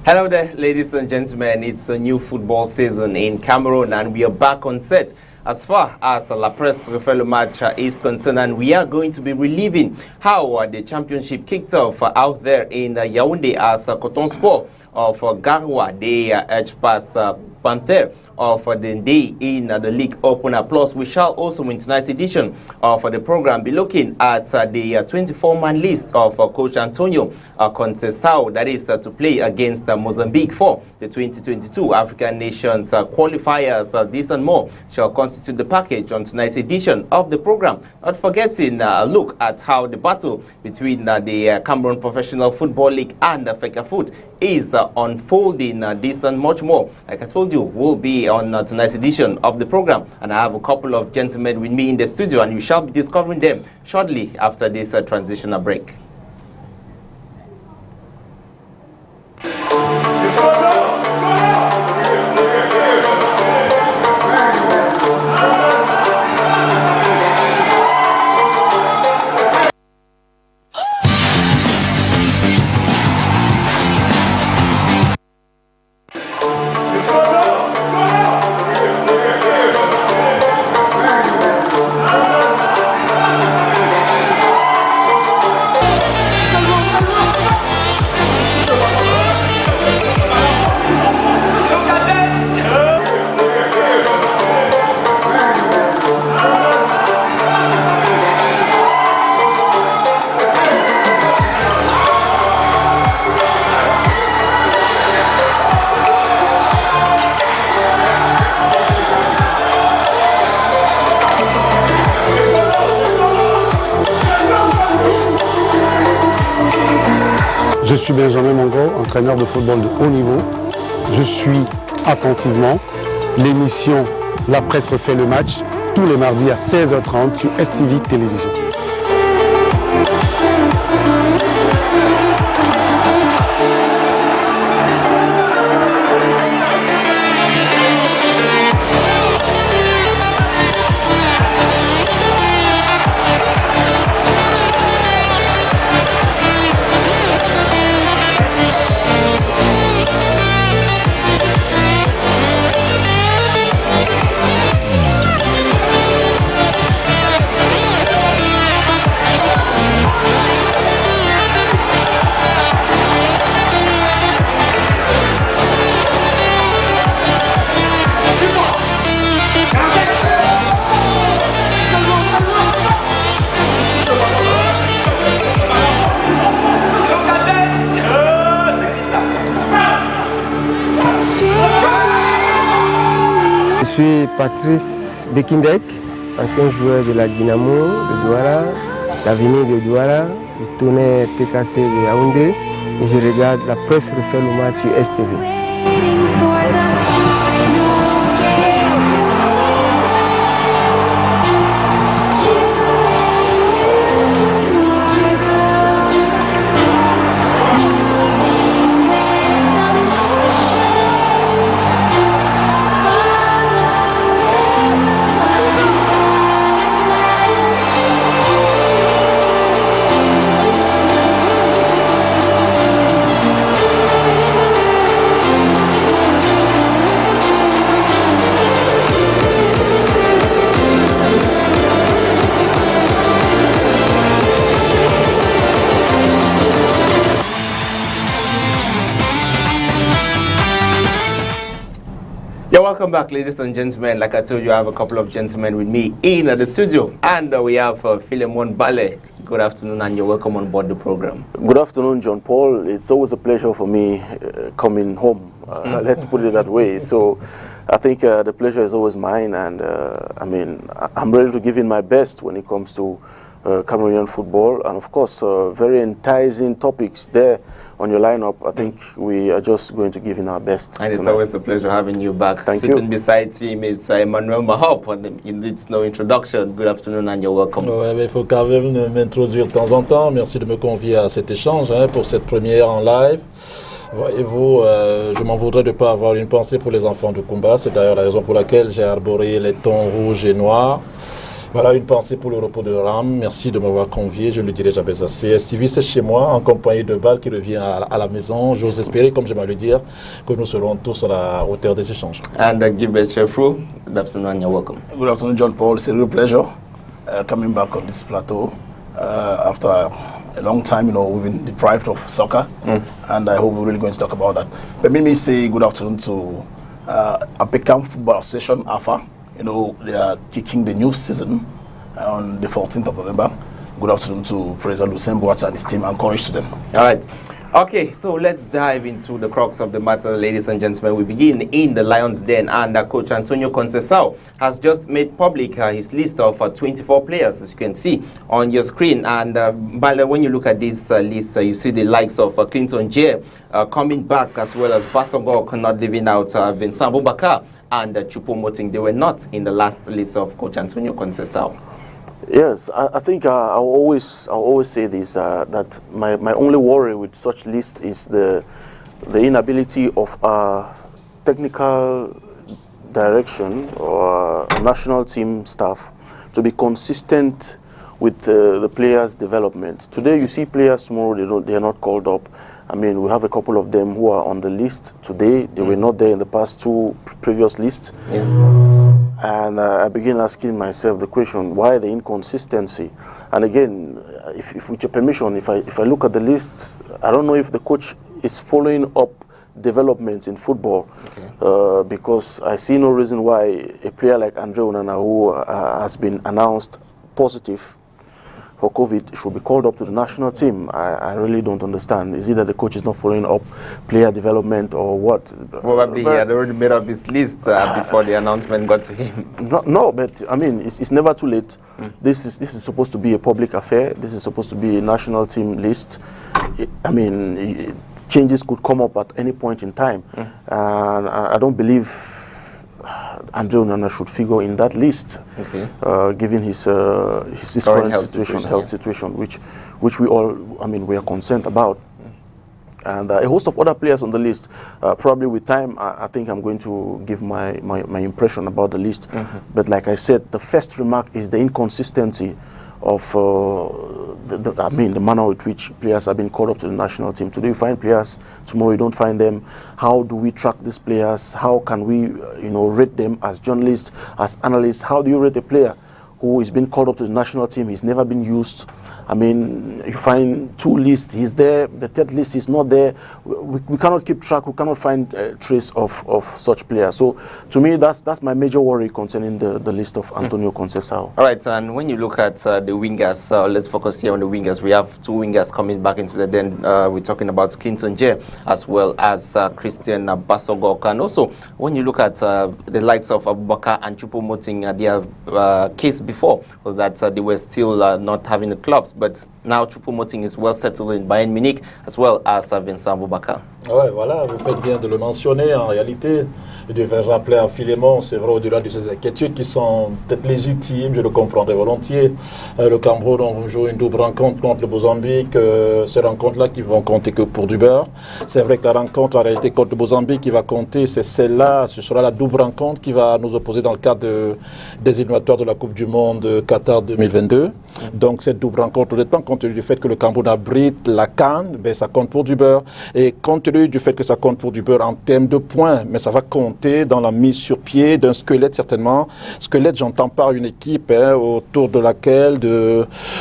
Hello there, ladies and gentlemen. It's a new football season in Cameroon, and we are back on set as far as the PRESSE REFAIT match is concerned, and we are going to be reliving how the championship kicked off out there in Yaoundé as Coton Sport of Garoua, they edge past Panther of the day in the league opener. Plus, we shall also in tonight's edition of the program be looking at the 24-man list of Coach Antonio Conceição, that is to play against Mozambique for the 2022 African Nations qualifiers. This and more shall constitute the package on tonight's edition of the program. Not forgetting a look at how the battle between the Cameroon Professional Football League and FECAFOOT is unfolding. This and much more, like I told you, will be on tonight's edition of the program, and I have a couple of gentlemen with me in the studio, and you shall be discovering them shortly after this transitional break. Je suis Benjamin Mongo, entraîneur de football de haut niveau. Je suis attentivement l'émission La Presse refait le match tous les mardis à 16h30 sur STV Télévision. Je suis Patrice Bekindek, ancien joueur de la Dynamo de Douala, l'Avenir de Douala, du Tonnerre PKC de Yaoundé, et je regarde la Presse refait le match sur STV. Yeah, welcome back, ladies and gentlemen. Like I told you, I have a couple of gentlemen with me in the studio, and we have Philemon Bale. Good afternoon, and you're welcome on board the program. Good afternoon, John Paul. It's always a pleasure for me coming home. Let's put it that way. So I think the pleasure is always mine, and I mean, I'm ready to give in my best when it comes to Cameroonian football, and of course, very enticing topics there on your lineup. I think we are just going to give in our best. And it's always a pleasure having you back. Thank you. Sitting beside him is Emmanuel Mahop, and he needs no introduction. Good afternoon, and you're welcome. Ouais, il faut quand même m'introduire de temps en temps. Merci de me convier à cet échange pour cette première en live. Voyez-vous, je m'en voudrais de ne pas avoir une pensée pour les enfants de Kumba. C'est d'ailleurs la raison pour laquelle j'ai arboré les tons rouges et noirs. Voilà, une pensée pour le repos de Ram. Merci de m'avoir convié, je ne le dirai jamais assez. Stevie, c'est chez moi, en compagnie de Bal qui revient à la maison. J'ose espérer, comme j'aime à le dire, que nous serons tous à la hauteur des échanges. And Gilbert Chefro, good afternoon and you're welcome. Good afternoon, John Paul. It's a real pleasure coming back on this plateau after a long time. We've been deprived of soccer, and I hope we're really going to talk about that. But let me say good afternoon to Beckham Football Association, AFA. They are kicking the new season on the 14th of November. Good afternoon to President Lucien Boateng and his team, and courage to them. All right. Okay, so let's dive into the crux of the matter, ladies and gentlemen. We begin in the Lions' Den, and Coach Antonio Conceição has just made public his list of 24 players, as you can see on your screen. And when you look at this list, you see the likes of Clinton Jay coming back, as well as Basogok not leaving out Vincent Boubacar and Choupo-Moting. They were not in the last list of Coach Antonio Conceição. Yes, I think I'll always say this, that my only worry with such lists is the inability of technical direction or national team staff to be consistent with the players' development. Today you see players, tomorrow they are not called up. I mean, we have a couple of them who are on the list today. They were not there in the past two previous lists. Yeah. And I begin asking myself the question, why the inconsistency? And again, if with your permission, if I look at the list, I don't know if the coach is following up developments in football, because I see no reason why a player like Andre Onana, who has been announced positive for COVID, should be called up to the national team. I really don't understand. Is it that the coach is not following up player development or what? Probably he had already made up his list before the announcement got to him. No, but I mean, it's never too late. This is supposed to be a public affair. This is supposed to be a national team list. I mean, changes could come up at any point in time. And I don't believe Andre Onana should figure in that list, given his current health situation, which we all, I mean, we are concerned about. And a host of other players on the list. Probably with time, I think I'm going to give my impression about the list. But like I said, the first remark is the inconsistency of the manner with which players have been called up to the national team. Today you find players, tomorrow you don't find them. How do we track these players? How can we, rate them as journalists, as analysts? How do you rate a player who is being called up to the national team? He's never been used. I mean, you find two lists, he's there, the third list is not there. We cannot keep track, we cannot find a trace of such players. So to me, that's my major worry concerning the list of Antonio Conceição. All right, and when you look at the wingers, let's focus here on the wingers. We have two wingers coming back into the den. We're talking about Clinton Jay as well as Christian Basogok. And also, when you look at the likes of Abubakar and Choupo-Moting, their case before was that they were still not having the clubs. But now Choupo-Moting is well settled in Bayern Munich as well as Vincent Boubacar. Ouais, voilà, vous faites bien de le mentionner. En réalité, je devrais rappeler à Philémon, c'est vrai, au-delà de ces inquiétudes qui sont peut-être légitimes, je le comprendrai volontiers. Le Cameroun, on joue une double rencontre contre le Mozambique. Ces rencontres-là qui vont compter que pour du beurre. C'est vrai que la rencontre, en réalité, contre le Mozambique qui va compter, c'est celle-là. Ce sera la double rencontre qui va nous opposer dans le cadre des éliminatoires de la Coupe du Monde Qatar 2022. Donc cette double rencontre, honnêtement, compte tenu du fait que le Cameroun abrite la CAN, ben, ça compte pour du beurre. Et compte tenu du fait que ça compte pour du beurre en termes de points, mais ça va compter dans la mise sur pied d'un squelette certainement. Squelette, j'entends par une équipe autour de laquelle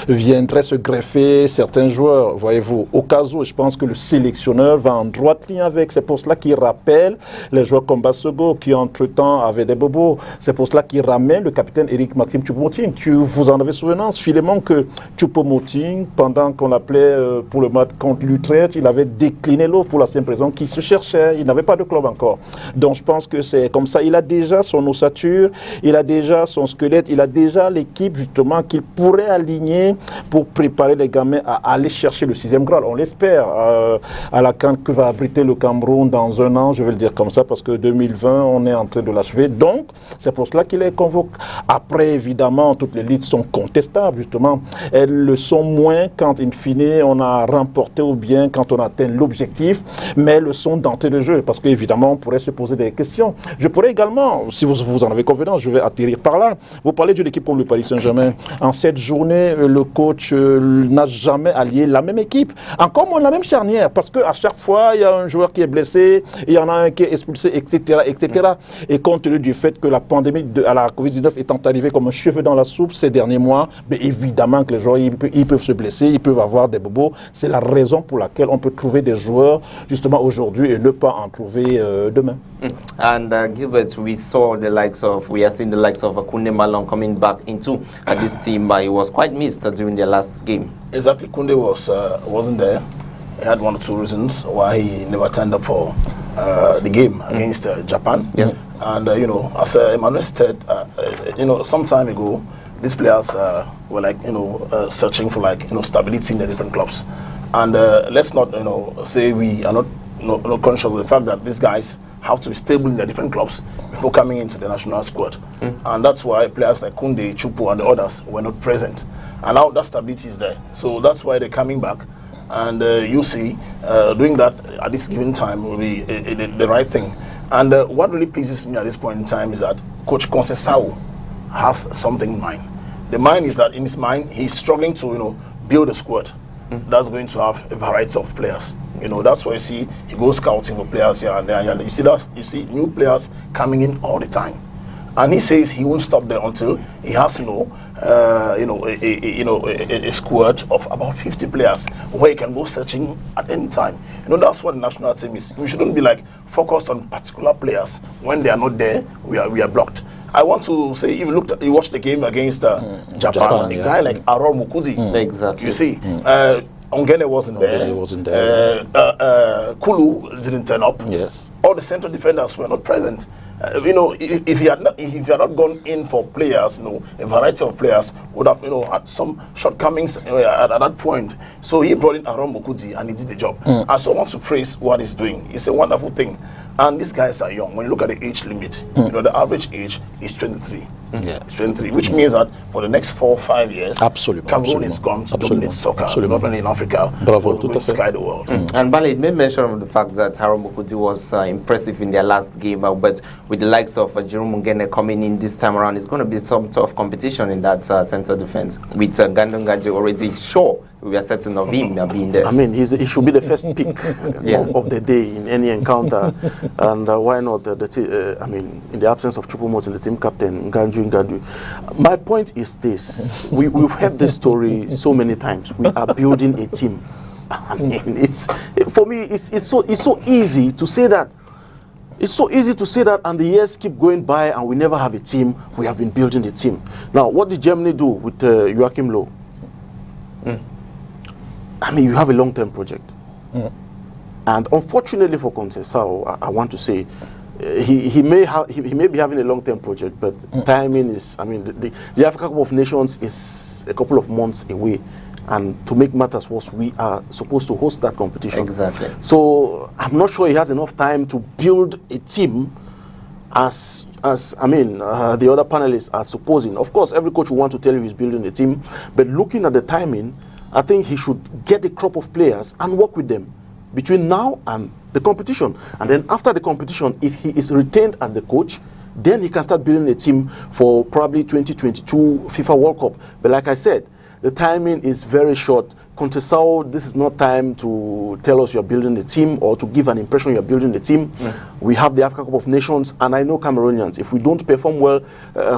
viendraient se greffer certains joueurs. Voyez-vous, au cas où, je pense que le sélectionneur va en droite ligne avec. C'est pour cela qu'il rappelle les joueurs comme Basogo qui entre-temps avaient des bobos. C'est pour cela qu'il ramène le capitaine Eric Maxime Choupo-Moting. Vous en avez souvenance, Philémon, que Choupo-Moting, pendant qu'on l'appelait pour le match contre l'Utrecht, il avait décliné l'offre pour la simple raison qu'il se cherchait, il n'avait pas de club encore. Donc je pense que c'est comme ça, il a déjà son ossature, il a déjà son squelette, il a déjà l'équipe justement qu'il pourrait aligner pour préparer les gamins à aller chercher le 6e grade. On l'espère à la CAN que va abriter le Cameroun dans un an, je vais le dire comme ça, parce que 2020, on est en train de l'achever. Donc c'est pour cela qu'il est convoqué. Après, évidemment, toutes les listes sont contestables, justement. évidemment, elles le sont moins quand, in fine, on a remporté ou bien quand on atteint l'objectif, mais elles le sont d'entrée de jeu, parce qu'évidemment, on pourrait se poser des questions. Je pourrais également, si vous en avez confiance, je vais atterrir par là. Vous parlez d'une équipe comme le Paris Saint-Germain. En cette journée, le coach n'a jamais allié la même équipe, encore moins la même charnière, parce qu'à chaque fois, il y a un joueur qui est blessé, il y en a un qui est expulsé, etc., etc. Et compte tenu du fait que la pandémie à la Covid-19 étant arrivée comme un cheveu dans la soupe ces derniers mois, mais évidemment que les joueurs ils peuvent se blesser, ils peuvent avoir des bobos. C'est la raison pour laquelle on peut trouver des joueurs justement aujourd'hui et ne pas en trouver demain. And Gilbert, we are seeing the likes of Koundé Malone coming back into this team. He was quite missed during the last game. Exactly, Koundé wasn't there. He had one or two reasons why he never turned up for the game against Japan. Yeah. And you know, as Emmanuel said, you know, some time ago, these players were like, you know, searching for like, you know, stability in the different clubs. And let's not, you know, say we are not conscious of the fact that these guys have to be stable in their different clubs before coming into the national squad. And that's why players like Koundé, Chupo and the others were not present. And now that stability is there. So that's why they're coming back. And you see, doing that at this given time will be the right thing. And what really pleases me at this point in time is that Coach Conceição has something in mind. The mind is that in his mind, he's struggling to, you know, build a squad that's going to have a variety of players. You know, that's why you see he goes scouting for players here and there. And you see new players coming in all the time. And he says he won't stop there until he has, you know, a squad of about 50 players where he can go searching at any time. You know, that's what the national team is. We shouldn't be like focused on particular players. When they are not there, we are blocked. I want to say, if you watched the game against Japan, a guy like Aaron Mukudi, exactly. You see, Ongene wasn't there. Kulu didn't turn up. Yes. All the central defenders were not present. You know, if you had not gone in for players, you know, a variety of players would have, you know, had some shortcomings at that point. So he brought in Aaron Mukudi and he did the job. I so want to praise what he's doing. It's a wonderful thing. And these guys are young. When you look at the age limit, you know, the average age is 23. Yeah. It's 23, which means that for the next 4 or 5 years, Cameroon is going to dominate soccer, not only in Africa, but going to sky the world. And Bale, it made mention of the fact that Aaron Mukudi was impressive in their last game, but with the likes of Jerome Ngene coming in this time around, it's going to be some tough competition in that center defense. With Gandon Gadji already sure, we are certain of him being there. I mean, he should be the first pick of the day in any encounter. And why not? I mean, in the absence of Chupomot and the team captain, Ngandu. My point is this. We've heard this story so many times. We are building a team. I mean, for me, it's so easy to say that. It's so easy to say that, and the years keep going by and we never have a team. We have been building a team. Now, what did Germany do with Joachim Löw? I mean, you have a long-term project. And unfortunately for Conceição, I want to say, he may be having a long-term project, but timing is, I mean, the Africa Cup of Nations is a couple of months away. And to make matters worse, we are supposed to host that competition. Exactly. So I'm not sure he has enough time to build a team as I mean, the other panelists are supposing. Of course, every coach will want to tell you he's building a team, but looking at the timing, I think he should get a crop of players and work with them between now and the competition. And then after the competition, if he is retained as the coach, then he can start building a team for probably 2022 FIFA World Cup. But like I said, the timing is very short. Conceição, this is not time to tell us you're building a team or to give an impression you're building a team. We have the Africa Cup of Nations, and I know Cameroonians, if we don't perform well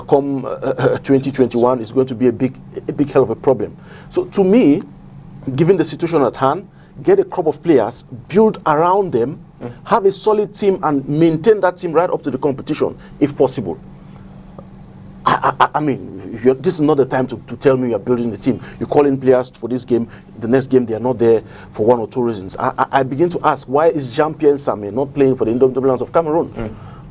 come 2021, it's going to be a big hell of a problem. So to me, given the situation at hand, get a crop of players, build around them, have a solid team and maintain that team right up to the competition, if possible. I mean, this is not the time to tell me you're building a team. You call in players for this game, the next game they are not there for one or two reasons. I begin to ask, why is Jean-Pierre Samé not playing for the Indomitables of Cameroon?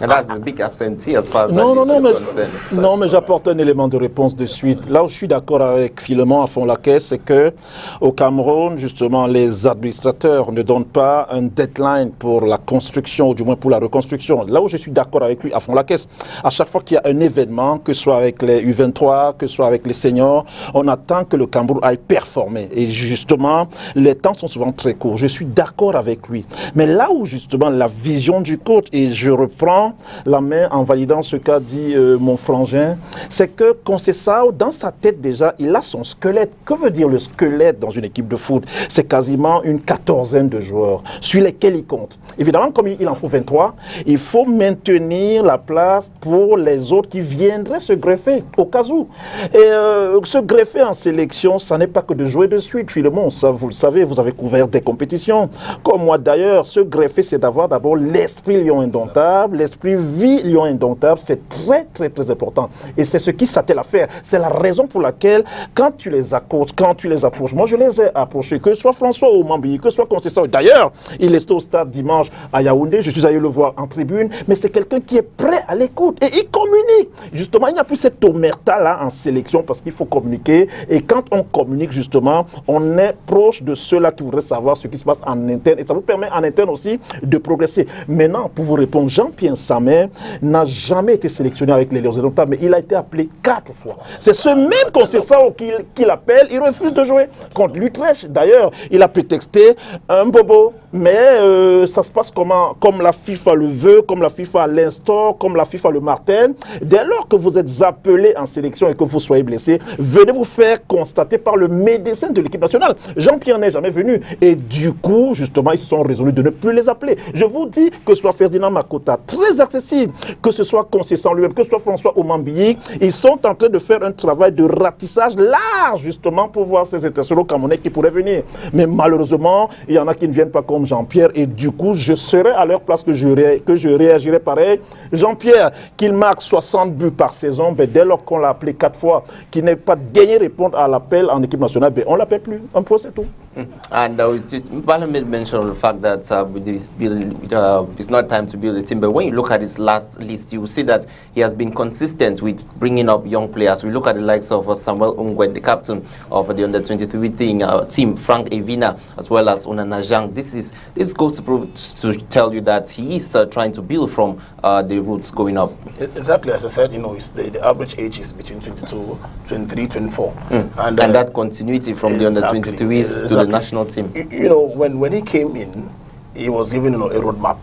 And that's a big absentee as far as Non, non, concerned. non, mais j'apporte un élément de réponse de suite. Là où je suis d'accord avec Philemon à fond la caisse, c'est que au Cameroun, justement, les administrateurs ne donnent pas un deadline pour la construction, ou du moins pour la reconstruction. Là où je suis d'accord avec lui à fond la caisse, à chaque fois qu'il y a un événement, que ce soit avec les U23, que ce soit avec les seniors, on attend que le Cameroun aille performer. Et justement, les temps sont souvent très courts. Je suis d'accord avec lui. Mais là où justement la vision du coach, et je reprends la main en validant ce qu'a dit mon frangin, c'est que Conceição, dans sa tête déjà, il a son squelette. Que veut dire le squelette dans une équipe de foot? C'est quasiment une quatorzaine de joueurs sur lesquels il compte. Évidemment, comme il en faut 23, il faut maintenir la place pour les autres qui viendraient se greffer au cas où. Et se greffer en sélection, ça n'est pas que de jouer de suite, Philemon. Ça, vous le savez, vous avez couvert des compétitions. Comme moi d'ailleurs, se greffer, c'est d'avoir d'abord l'esprit lion indomptable, l'esprit vie lion indomptable, c'est très très très important. Et c'est ce qui s'attelle à faire. C'est la raison pour laquelle, quand tu les approches, moi je les ai approchés, que ce soit François ou Mambili, que ce soit Conceição. D'ailleurs, il est au stade dimanche à Yaoundé, je suis allé le voir en tribune, mais c'est quelqu'un qui est prêt à l'écoute et il communique. Justement, il n'y a plus cette omerta là en sélection parce qu'il faut communiquer. Et quand on communique, justement, on est proche de ceux-là qui voudraient savoir ce qui se passe en interne. Et ça vous permet en interne aussi de progresser. Maintenant, pour vous répondre, Jean-Pierre Samer n'a jamais été sélectionné avec les Lions indomptables, mais il a été appelé 4 fois. C'est ce même Conceição qu'il appelle, il refuse de jouer contre l'Utrecht. D'ailleurs, il a prétexté un bobo, mais ça se passe comment? Comme la FIFA le veut, comme la FIFA l'instaure, comme la FIFA le martèle. Dès lors que vous êtes appelé en sélection et que vous soyez blessé, venez vous faire constater par le médecin de l'équipe nationale. Jean-Pierre n'est jamais venu. Et du coup, justement, ils se sont résolus de ne plus les appeler. Je vous dis que ce soit Ferdinand Makota, très accessible, que ce soit Conceição lui-même, que ce soit François Omambiyi, ils sont en train de faire un travail de ratissage large, justement, pour voir ces internationaux camerounais qui pourraient venir. Mais malheureusement, il y en a qui ne viennent pas comme Jean-Pierre. Et du coup, je serais à leur place que je réagirais pareil. Jean-Pierre, qu'il marque 60 buts par saison, ben, dès lors qu'on l'a appelé 4 fois, qu'il n'ait pas gagné répondre à l'appel en équipe nationale, ben, on ne l'appelle plus. Un point, c'est tout. And Parliament mentioned the fact that it's not time to build a team. But when you look at his last list, you will see that he has been consistent with bringing up young players. We look at the likes of Samuel Ungwen, the captain of the under-23 team, Frank Evina, as well as Onana Zhang. This goes to tell you that he is trying to build from the roots going up. Exactly, as I said, you know, the average age is between 22, 23, 24. And that continuity from the under-23s to the national team. You know, when he came in, he was given, you know, a roadmap.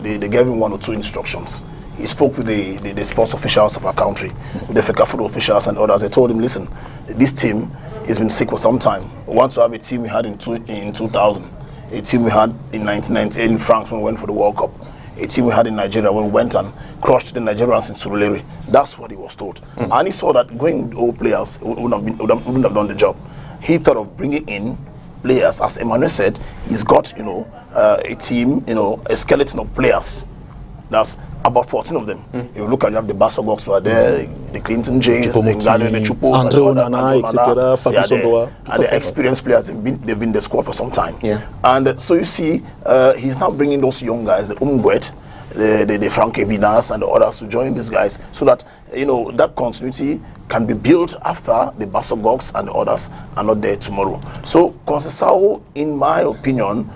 They gave him 1 or 2 instructions. He spoke with the sports officials of our country, with the FECA football officials and others. They told him, listen, this team has been sick for some time. We want to have a team we had in 2000, a team we had in 1998 in France when we went for the World Cup, a team we had in Nigeria when we went and crushed the Nigerians in Surulere. That's what he was told. And he saw that going old players wouldn't have done the job. He thought of bringing in players. As Emmanuel said, he's got, you know, a team, you know, a skeleton of players. That's about 14 of them. If you look at, you have the Basogoks who are there, the Clinton Jays, the Ngane, the Chupos, Andre Onana, etc., Fabrice Odoa. And the experienced players, they've been in the squad for some time. Yeah. And so you see, he's now bringing those young guys, the Umgwet, the Frank Evinas and the others to join these guys so that, you know, that continuity can be built after the Basogoks and the others are not there tomorrow. So Conceição, in my opinion,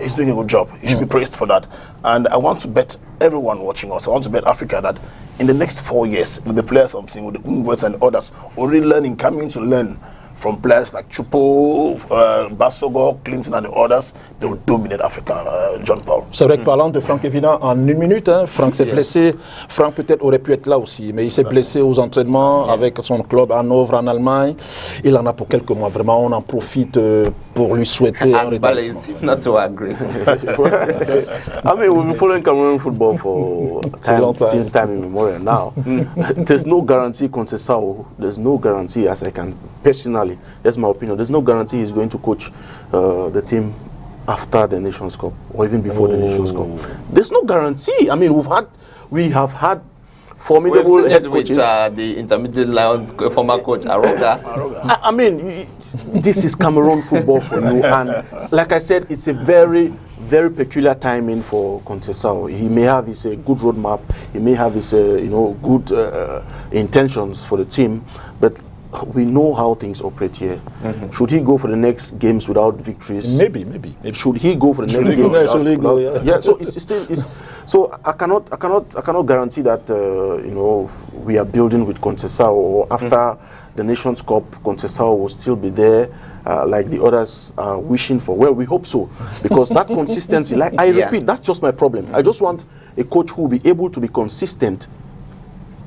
is doing a good job. He should be praised for that. And I want to bet everyone watching us, I want to bet Africa that in the next 4 years, with the players I'm seeing, with the Umgwets and others, already learning, coming to learn from players like Chupo, Basogo, Clinton and the others, they will dominate Africa, John Paul. C'est vrai que parlant de Frank Evina en 1 minute, hein, Frank s'est blessé. Frank peut-être aurait pu être là aussi, mais il s'est blessé aux entraînements avec son club à Hanovre en Allemagne. Il en a pour quelques mois. Vraiment, on en profite pour lui souhaiter un rétablissement. Not to agree. I mean, we've been following Cameroon football for since time immemorial now. There's no guarantee Conceição, there's no guarantee, as I can personally, that's my opinion, there's no guarantee he's going to coach the team after the Nations Cup or even before the Nations Cup. There's no guarantee. I mean, we have had formidable head coaches. With the Intermediate Lions former coach Aroga. I mean, this is Cameroon football for you, and like I said, it's a very, very peculiar timing for Conceição. He may have his good roadmap, he may have his good intentions for the team, but we know how things operate here. Should he go for the next games without victories? Maybe. Should he go for the next games without, yeah. So it's still so I cannot guarantee that we are building with Conceição, or after the Nations Cup, Conceição will still be there. Like the others are wishing for. Well, we hope so, because that consistency, like I repeat, that's just my problem. I just want a coach who will be able to be consistent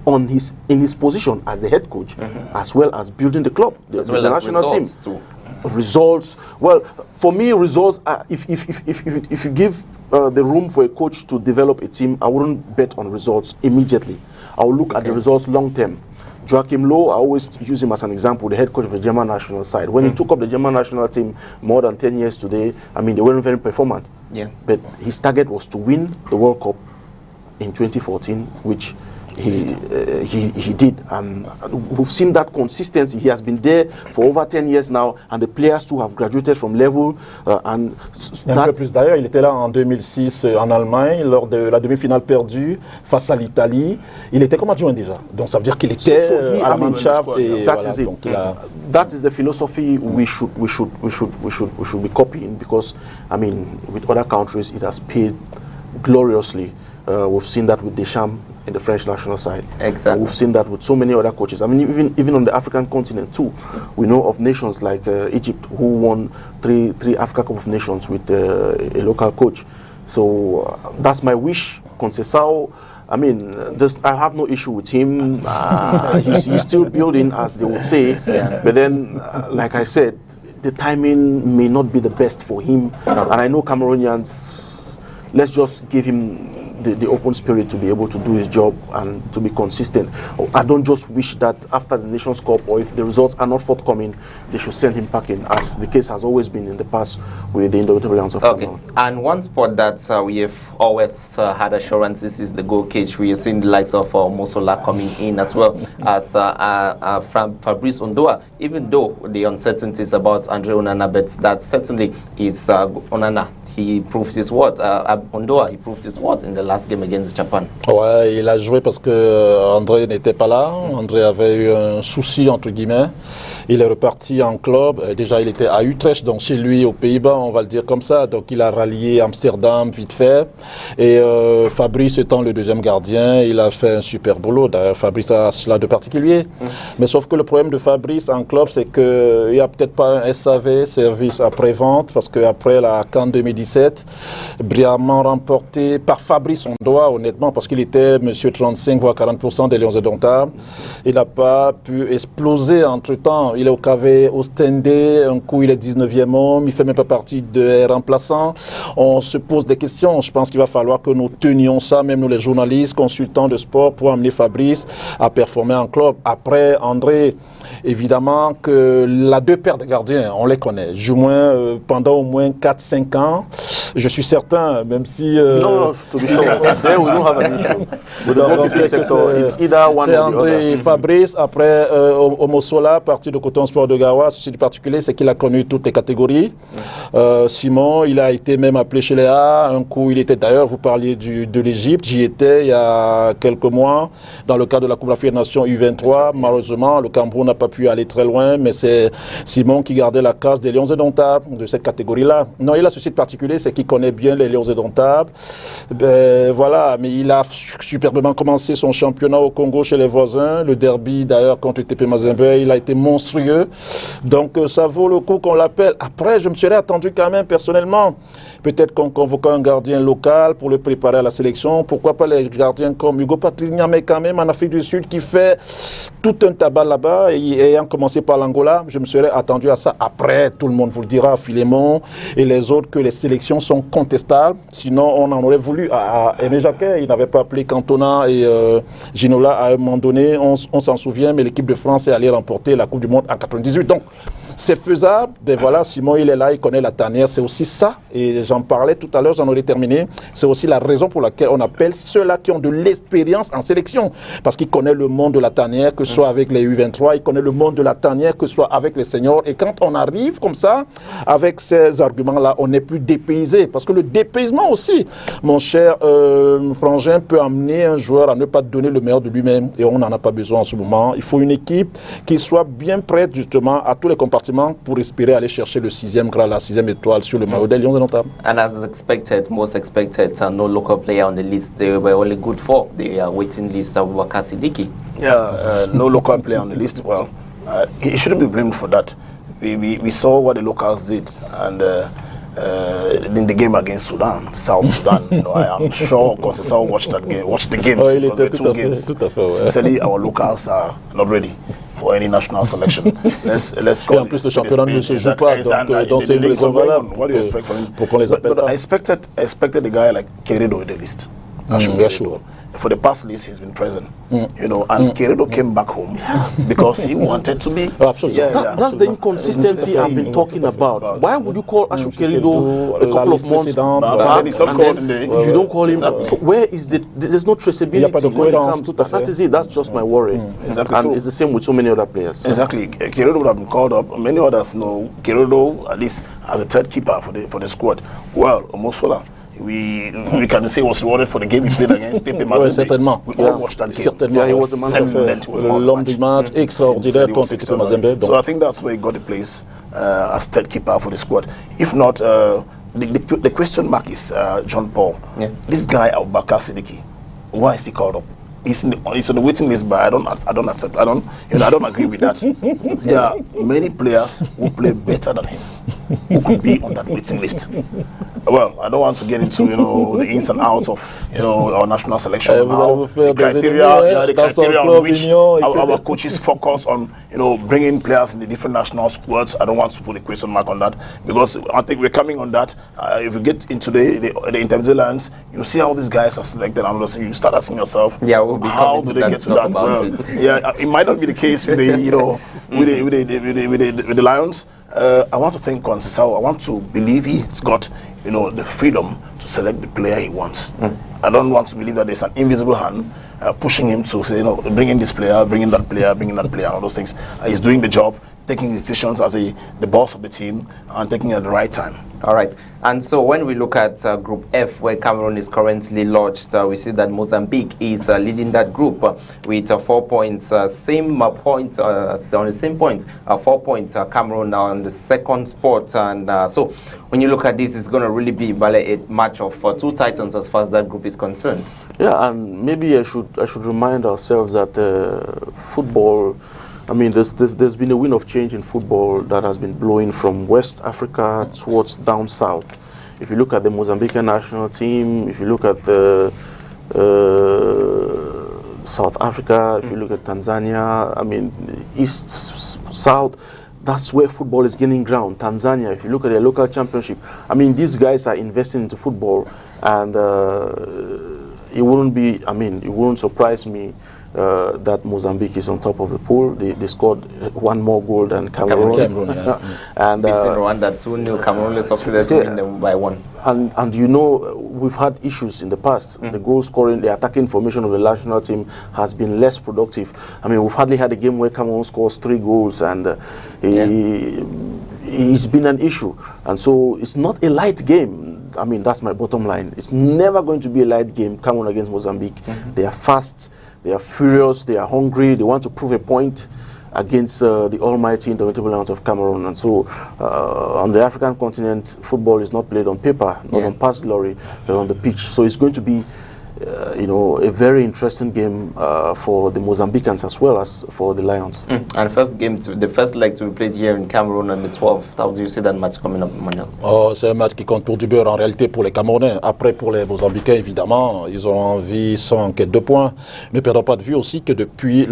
in his position as the head coach, as well as building the club, the national team. Too. Results. Well, for me, results. If you give the room for a coach to develop a team, I wouldn't bet on results immediately. I will look at the results long term. Joachim Low, I always use him as an example, the head coach of the German national side. When he took up the German national team more than 10 years today, I mean, they weren't very performant. Yeah. But his target was to win the World Cup in 2014, which he did, and we've seen that consistency. He has been there for over 10 years now, and the players too have graduated from level. Un peu plus d'ailleurs, il était là en 2006 en Allemagne lors de la demi-finale perdue face à l'Italie. Il était comme adjoint déjà, donc ça veut dire qu'il était à la Mannschaft. That is the philosophy we should be copying, because I mean, with other countries it has paid gloriously. We've seen that with Deschamps in the French national side. Exactly. We've seen that with so many other coaches. I mean, even on the African continent too. We know of nations like Egypt, who won three Africa Cup of Nations with a local coach. So that's my wish. Conceição, I mean, I have no issue with him. He's still building, as they would say. But then, like I said, the timing may not be the best for him. And I know Cameroonians, let's just give him the open spirit to be able to do his job and to be consistent. I don't just wish that after the Nations Cup, or if the results are not forthcoming, they should send him packing, as the case has always been in the past with the Indomitable Lions of Cameroon. And one spot that we have always had assurances is the goal cage. We have seen the likes of Mosola coming in, as well as Fabrice Ondoa, even though the uncertainties about Andre Onana, but that certainly is Onana. He proved his worth. Ondoa, he proved his worth in the last game against Japan. Ouais, il a joué parce que André n'était pas là. André avait eu un souci, entre guillemets. Il est reparti en club. Déjà, il était à Utrecht, donc chez lui, aux Pays-Bas, on va le dire comme ça. Donc, il a rallié Amsterdam vite fait. Et Fabrice étant le deuxième gardien, il a fait un super boulot. D'ailleurs, Fabrice a cela de particulier. Mais sauf que le problème de Fabrice en club, c'est qu'il n'y a peut-être pas un SAV, service après-vente, parce qu'après la CAN 2017, brillamment remporté par Fabrice Ondoa, honnêtement, parce qu'il était monsieur 35 voire 40% des Lions indomptables. Il n'a pas pu exploser entre-temps. Il est au KV Ostende, un coup il est 19e homme, il ne fait même pas partie des remplaçants. On se pose des questions. Je pense qu'il va falloir que nous tenions ça, même nous les journalistes, consultants de sport, pour amener Fabrice à performer en club. Après, André, évidemment que la deux paires de gardiens, on les connaît. Du moins, pendant au moins 4-5 ans, je suis certain, même si... No, to be sure. There we don't have an issue. With the goalkeeping sector, it's either one or the other. C'est André et Fabrice. Après, Omosola, parti de Coton Sport de Gawa. Ceci de particulier, c'est qu'il a connu toutes les catégories. Simon, il a été même appelé chez les A. Un coup, il était d'ailleurs, vous parliez de l'Égypte. J'y étais il y a quelques mois, dans le cadre de la Coupe d'Afrique des Nations U23. Malheureusement, le Cameroun n'a pas pu aller très loin, mais c'est Simon qui gardait la case des Lions indomptables, de cette catégorie-là. Non, il a ceci de particulier, c'est qu'il connaît bien les Lions indomptables. Voilà, mais il a superbement commencé son championnat au Congo chez les voisins. Le derby, d'ailleurs, contre TP Mazembe, il a été monstrueux. Donc, ça vaut le coup qu'on l'appelle. Après, je me serais attendu quand même, personnellement, peut-être qu'on convoquait un gardien local pour le préparer à la sélection. Pourquoi pas les gardiens comme Hugo Patrice Niamé, quand même, en Afrique du Sud, qui fait tout un tabac là-bas. Et ayant commencé par l'Angola, je me serais attendu à ça. Après, tout le monde vous le dira, Philémon et les autres, que les sélections sont contestables. Sinon, on en aurait voulu à Aimé Jacquet. Il n'avait pas appelé Cantona et Ginola à un moment donné. On s'en souvient, mais l'équipe de France est allée remporter la Coupe du Monde en 98. Donc, c'est faisable. Ben voilà, Simon, il est là, il connaît la tanière. C'est aussi ça. Et j'en parlais tout à l'heure, j'en aurais terminé. C'est aussi la raison pour laquelle on appelle ceux-là qui ont de l'expérience en sélection. Parce qu'ils connaissent le monde de la tanière, que ce soit avec les U23, ils connaissent le monde de la tanière, que ce soit avec les seniors. Et quand on arrive comme ça, avec ces arguments-là, on n'est plus dépaysé. Parce que le dépaysement aussi, mon cher Frangin, peut amener un joueur à ne pas donner le meilleur de lui-même. Et on n'en a pas besoin en ce moment. Il faut une équipe qui soit bien prête justement à tous les compartiments pour espérer aller chercher le 6e grade, la 6e étoile sur le maillot des Lions de Notable. And as expected, most expected, no local player on the list. They were only good for the waiting list of Sidiki. Yeah, no local player on the list. Well, he shouldn't be blamed for that. We saw what the locals did, and in the game against Sudan, South Sudan, I am sure Conceição watched the games, because the two games. Sincerely, our locals are not ready for any national selection. Let's call et en plus, le championnat ne se joue pas, donc c'est une raison valable. What do you expect from him? Pour qu'on les appelle pas. I expected a guy like Querido in the list. Sure. For the past list, he's been present, and Querido came back home because he wanted to be. Absolutely. That's the inconsistency I've been talking about. Why would you call Ashu Querido a couple of months back, and then you don't call him? So where is there's no traceability when it comes to that. That is it. That's just my worry. Exactly. And it's the same with so many other players. Exactly. Querido would have been called up. Many others know Querido at least as a third keeper for the squad. Well, Omosola. We can say was rewarded for the game he played against Tepe Mazembe. Certainement. We all watched that game. Certainement. He was the man of l'homme du match, extraordinaire contre Tepe Mazembe. So I think that's where he got the place as third keeper for the squad. If not, the question mark is John Paul. Yeah. This guy Abubakar Sidiki, why is he called up? He's on the waiting list, but I don't accept. I don't agree with that. There are many players who play better than him, who could be on that waiting list. Well, I don't want to get into the ins and outs of our national selection now. The criteria on which our coaches focus on bringing players in the different national squads. I don't want to put a question mark on that, because I think we're coming on that. If you get into the intermediate lands, you see how these guys are selected, and you start asking yourself, how do they get to that? Well, it might not be the case with the with the Lions. I want to thank Conceição. I want to believe he's got the freedom to select the player he wants. I don't want to believe that there's an invisible hand pushing him to say, bring in this player, bring in that player, bring in that player, and all those things. He's doing the job, taking decisions as the boss of the team, and taking it at the right time. All right. And so when we look at Group F, where Cameroon is currently lodged, we see that Mozambique is leading that group with 4 points, same point, on the same point, 4 points. Cameroon on the second spot. And so when you look at this, it's going to really be a match of two titans as far as that group is concerned. Yeah, and maybe I should remind ourselves that football, I mean, there's been a wind of change in football that has been blowing from West Africa towards down south. If you look at the Mozambican national team, if you look at the South Africa, if you look at Tanzania, I mean, east, south, that's where football is gaining ground. Tanzania, if you look at their local championship, I mean, these guys are investing into football, and it wouldn't surprise me that Mozambique is on top of the pool. They scored one more goal than Cameroon. And beating Rwanda 2-0. Cameroon succeeded to win them by 1. And we've had issues in the past. The goal scoring, the attacking formation of the national team has been less productive. I mean, we've hardly had a game where Cameroon scores 3 goals, and it's been an issue. And so it's not a light game. I mean, that's my bottom line. It's never going to be a light game, Cameroon against Mozambique. They are fast, they are furious, they are hungry, they want to prove a point against the almighty indomitable lions of Cameroon. And so on the African continent, football is not played on paper, not on past glory, but on the pitch. So it's going to be a very interesting game for the Mozambicans as well as for the Lions. And the first leg to be played here in Cameroon on the 12th. How do you see that match coming up, Manuel? C'est un match qui compte pour du beurre en réalité pour les Camerounais. Après, pour les Mozambicains, évidemment, ils ont envie, sont en quête de points. Ne perdons pas de vue aussi que depuis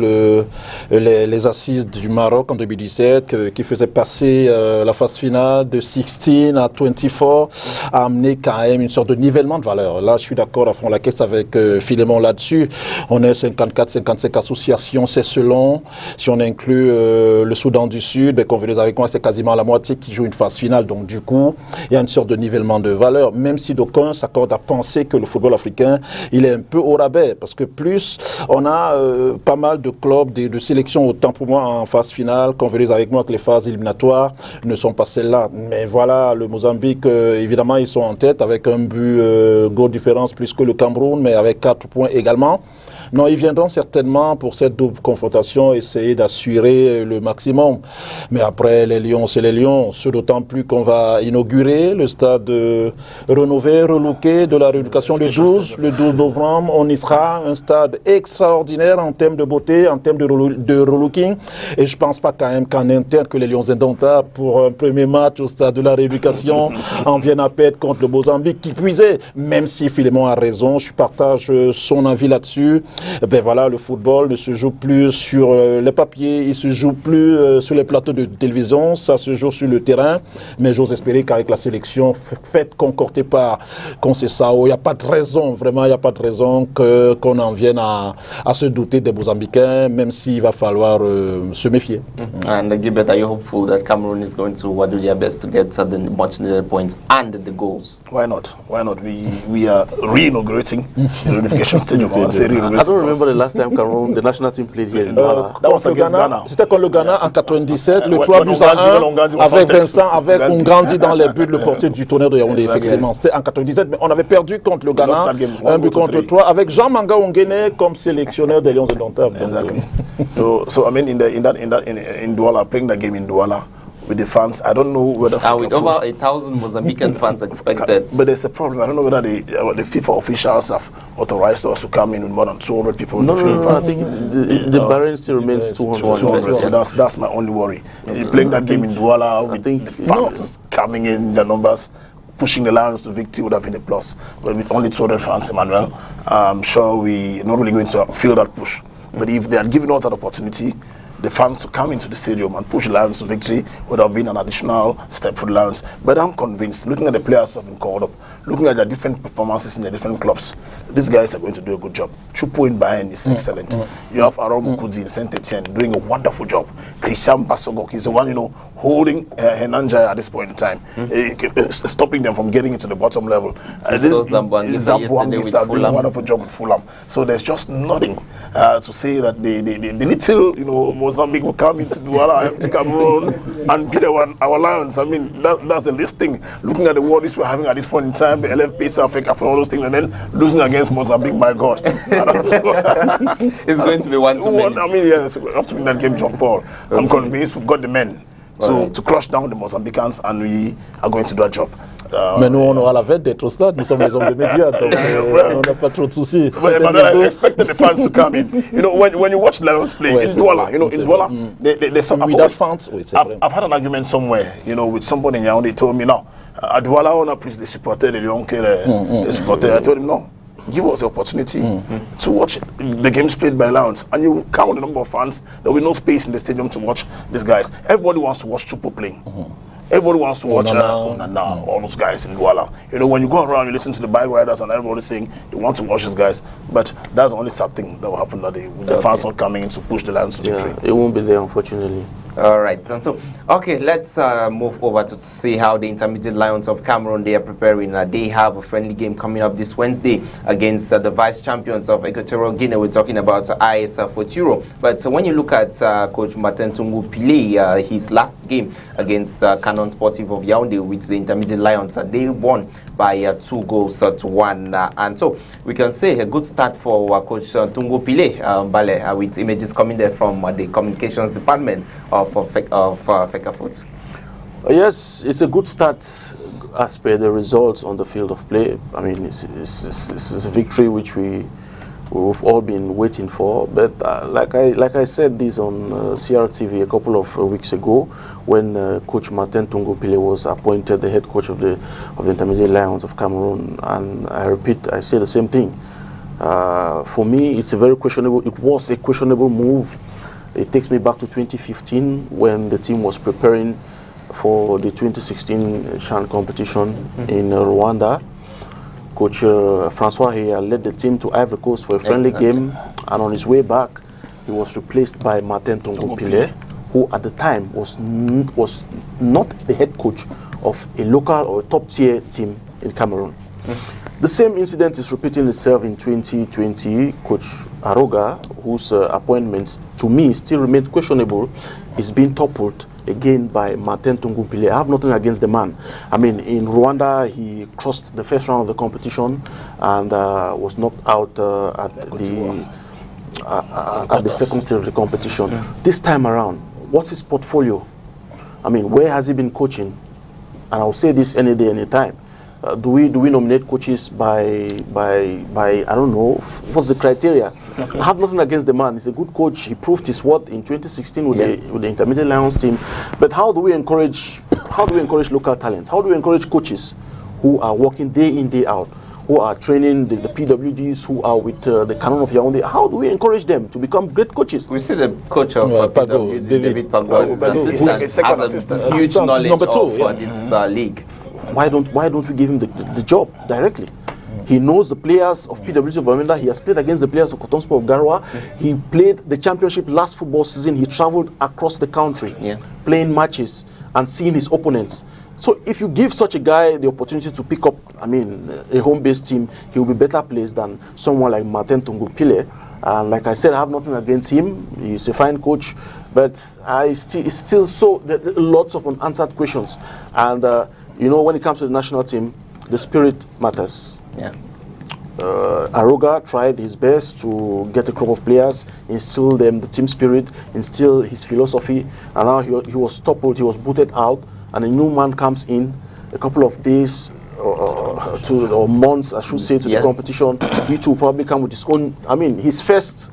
les assises du Maroc en 2017, qui faisait passer la phase finale de 16 à 24, a amené quand même une sorte de nivellement de valeur. Là, je suis d'accord à fond la caisse avec avec Philémon là-dessus. On est 54-55 associations, c'est selon. Si on inclut le Soudan du Sud, ben, convenez avec moi, c'est quasiment la moitié qui joue une phase finale. Donc du coup, il y a une sorte de nivellement de valeur, même si d'aucuns s'accordent à penser que le football africain, il est un peu au rabais, parce que plus on a pas mal de clubs, de sélections, autant pour moi en phase finale, convenez avec moi que les phases éliminatoires ne sont pas celles-là. Mais voilà, le Mozambique, évidemment, ils sont en tête avec un but goal différence plus que le Cameroun, mais avec 4 points également. Non, ils viendront certainement pour cette double confrontation essayer d'assurer le maximum. Mais après, les Lions, c'est les Lions. Ce d'autant plus qu'on va inaugurer le stade rénové, relooké de la rééducation le 12 novembre. On y sera, un stade extraordinaire en termes de beauté, en termes de relooking. Et je ne pense pas quand même qu'en interne, que les Lions indomptables, pour un premier match au stade de la rééducation, en viennent à perdre contre le Mozambique, qui puisait, même si Philémon a raison, je partage son avis là-dessus. Ben voilà, le football ne se joue plus sur les papiers, il ne se joue plus sur les plateaux de télévision, ça se joue sur le terrain. Mais j'ose espérer qu'avec la sélection faite, concordée par Conceição, il n'y a pas de raison, vraiment, il n'y a pas de raison qu'on en vienne à se douter des Mozambicains, même s'il va falloir se méfier. And Gilbert, are you hopeful that Cameroon is going to do their best to get the much needed points and the goals? Why not? Why not? We are re-inaugurating the reunification stadium. I don't remember the last time Cameroon, the national team played here in Douala. That was against Ghana. C'était contre le Ghana en 97, le 3-1 avec Vincent, avec Ungrandi dans les buts, le portier du Tonnerre de Yaoundé, effectivement. C'était en 97, mais on avait perdu contre le Ghana, un but contre 3, avec Jean-Manga Ongene comme sélectionneur des Lions indomptables. Exactly. So I mean, in Douala, playing that game in Douala with the fans, I don't know whether with over 1,000 Mozambican fans expected. But there's a problem. I don't know whether the FIFA officials have authorized us to come in with more than 200 people. No, I think the barrier still remains 200. So that's my only worry. Playing that game in Douala with fans coming in, the numbers, pushing the Lions to victory would have been a plus. But with only 200 fans, Emmanuel, I'm sure we're not really going to feel that push. But if they had given us that opportunity, the fans to come into the stadium and push Lions to victory would have been an additional step for the Lions. But I'm convinced, looking at the players who have been called up, looking at their different performances in the different clubs, these guys are going to do a good job. Chupo in Bayern is excellent. You have Aaron Mukudi in Saint-Etienne doing a wonderful job. Christian Basogok is the one, holding Henanja at this point in time, stopping them from getting into the bottom level. Zamboangisa doing a wonderful job with Fulham. So there's just nothing to say that the little, Mozambique will come into Douala, to Cameroon, and beat our Lions. I mean, that's a listing. Looking at the worries we're having at this point in time, the LFP, South Africa, for all those things, and then losing against Mozambique, my God. It's going to be one too many. I mean, yeah, we have to win that game, John Paul. I'm convinced we've got the men to crush down the Mozambicans, and we are going to do our job. Mais nous, on aura la veille d'être au stade. Nous sommes les hommes de médias, donc on n'a pas trop de soucis. But I expected the fans to come in. When you watch Lions play in Douala, in Douala, I've had an argument somewhere, with somebody in Yaoundé. They told me, no, at Douala, on a plus the supporter, they don't care the supporter. I told him, no. Give us the opportunity to watch the games played by Lions, and you count the number of fans. There will be no space in the stadium to watch these guys. Everybody wants to watch Chupo playing. Everybody wants to watch Onana, all those guys in Douala. When you go around, you listen to the bike riders and everybody saying they want to watch these guys. But that's the only sad thing that will happen that day, with the fans not coming in to push the Lions to victory. It won't be there, unfortunately. All right, and so let's move over to see how the Intermediate Lions of Cameroon, they are preparing. They have a friendly game coming up this Wednesday against the vice champions of Equatorial Guinea. We're talking about AS Futuro. But when you look at Coach Martin Tungu Pile, his last game against Canon Sportive of Yaoundé with the Intermediate Lions, they won by 2-1. And so we can say a good start for Coach Tungu Pile, with images coming there from the communications department of Fecafoot. Yes, it's a good start as per the results on the field of play. I mean, it's a victory which we've all been waiting for. But like I said this on CRTV a couple of weeks ago, when Coach Martin Tungu Pile was appointed the head coach of the Intermediate Lions of Cameroon, and I repeat, I say the same thing. For me, it was a questionable move. It takes me back to 2015 when the team was preparing for the 2016 CHAN competition in Rwanda. Coach Francois here led the team to Ivory Coast for a friendly game, and on his way back, he was replaced by Martin Tongo-Pile, who at the time was not the head coach of a local or a top-tier team in Cameroon. The same incident is repeating itself in 2020. Coach Aroga, whose appointment to me still remains questionable, is being toppled again by Martin Tongo-Pile. I have nothing against the man. I mean, in Rwanda, he crossed the first round of the competition and was knocked out at the second stage of the competition. This time around, what's his portfolio? I mean, where has he been coaching? And I'll say this any day, any time. Do we nominate coaches by I don't know, what's the criteria? I have nothing against the man. He's a good coach. He proved his worth in 2016 with the Intermediate Lions team. But how do we encourage local talent? How do we encourage coaches who are working day in, day out, who are training the PWDs, who are with the Canon of Yaoundé? How do we encourage them to become great coaches? We see the coach of PWD, David Pagbo, has a huge knowledge of this league. Why don't we give him the job directly? He knows the players of PWC of Bamenda. He has played against the players of Coton Sport of Garoua. He played the championship last football season. He traveled across the country playing matches and seeing his opponents. So if you give such a guy the opportunity to pick up, I mean, a home-based team, he will be better placed than someone like Martin Tongo-Pile. And like I said, I have nothing against him. He's a fine coach, but it's still so there are lots of unanswered questions. And you know, when it comes to the national team, the spirit matters. Aroga tried his best to get a crop of players, instill them the team spirit, instill his philosophy, and now he was toppled, he was booted out, and a new man comes in a couple of days or months, I should say, to the competition. He too probably come with his own. I mean, his first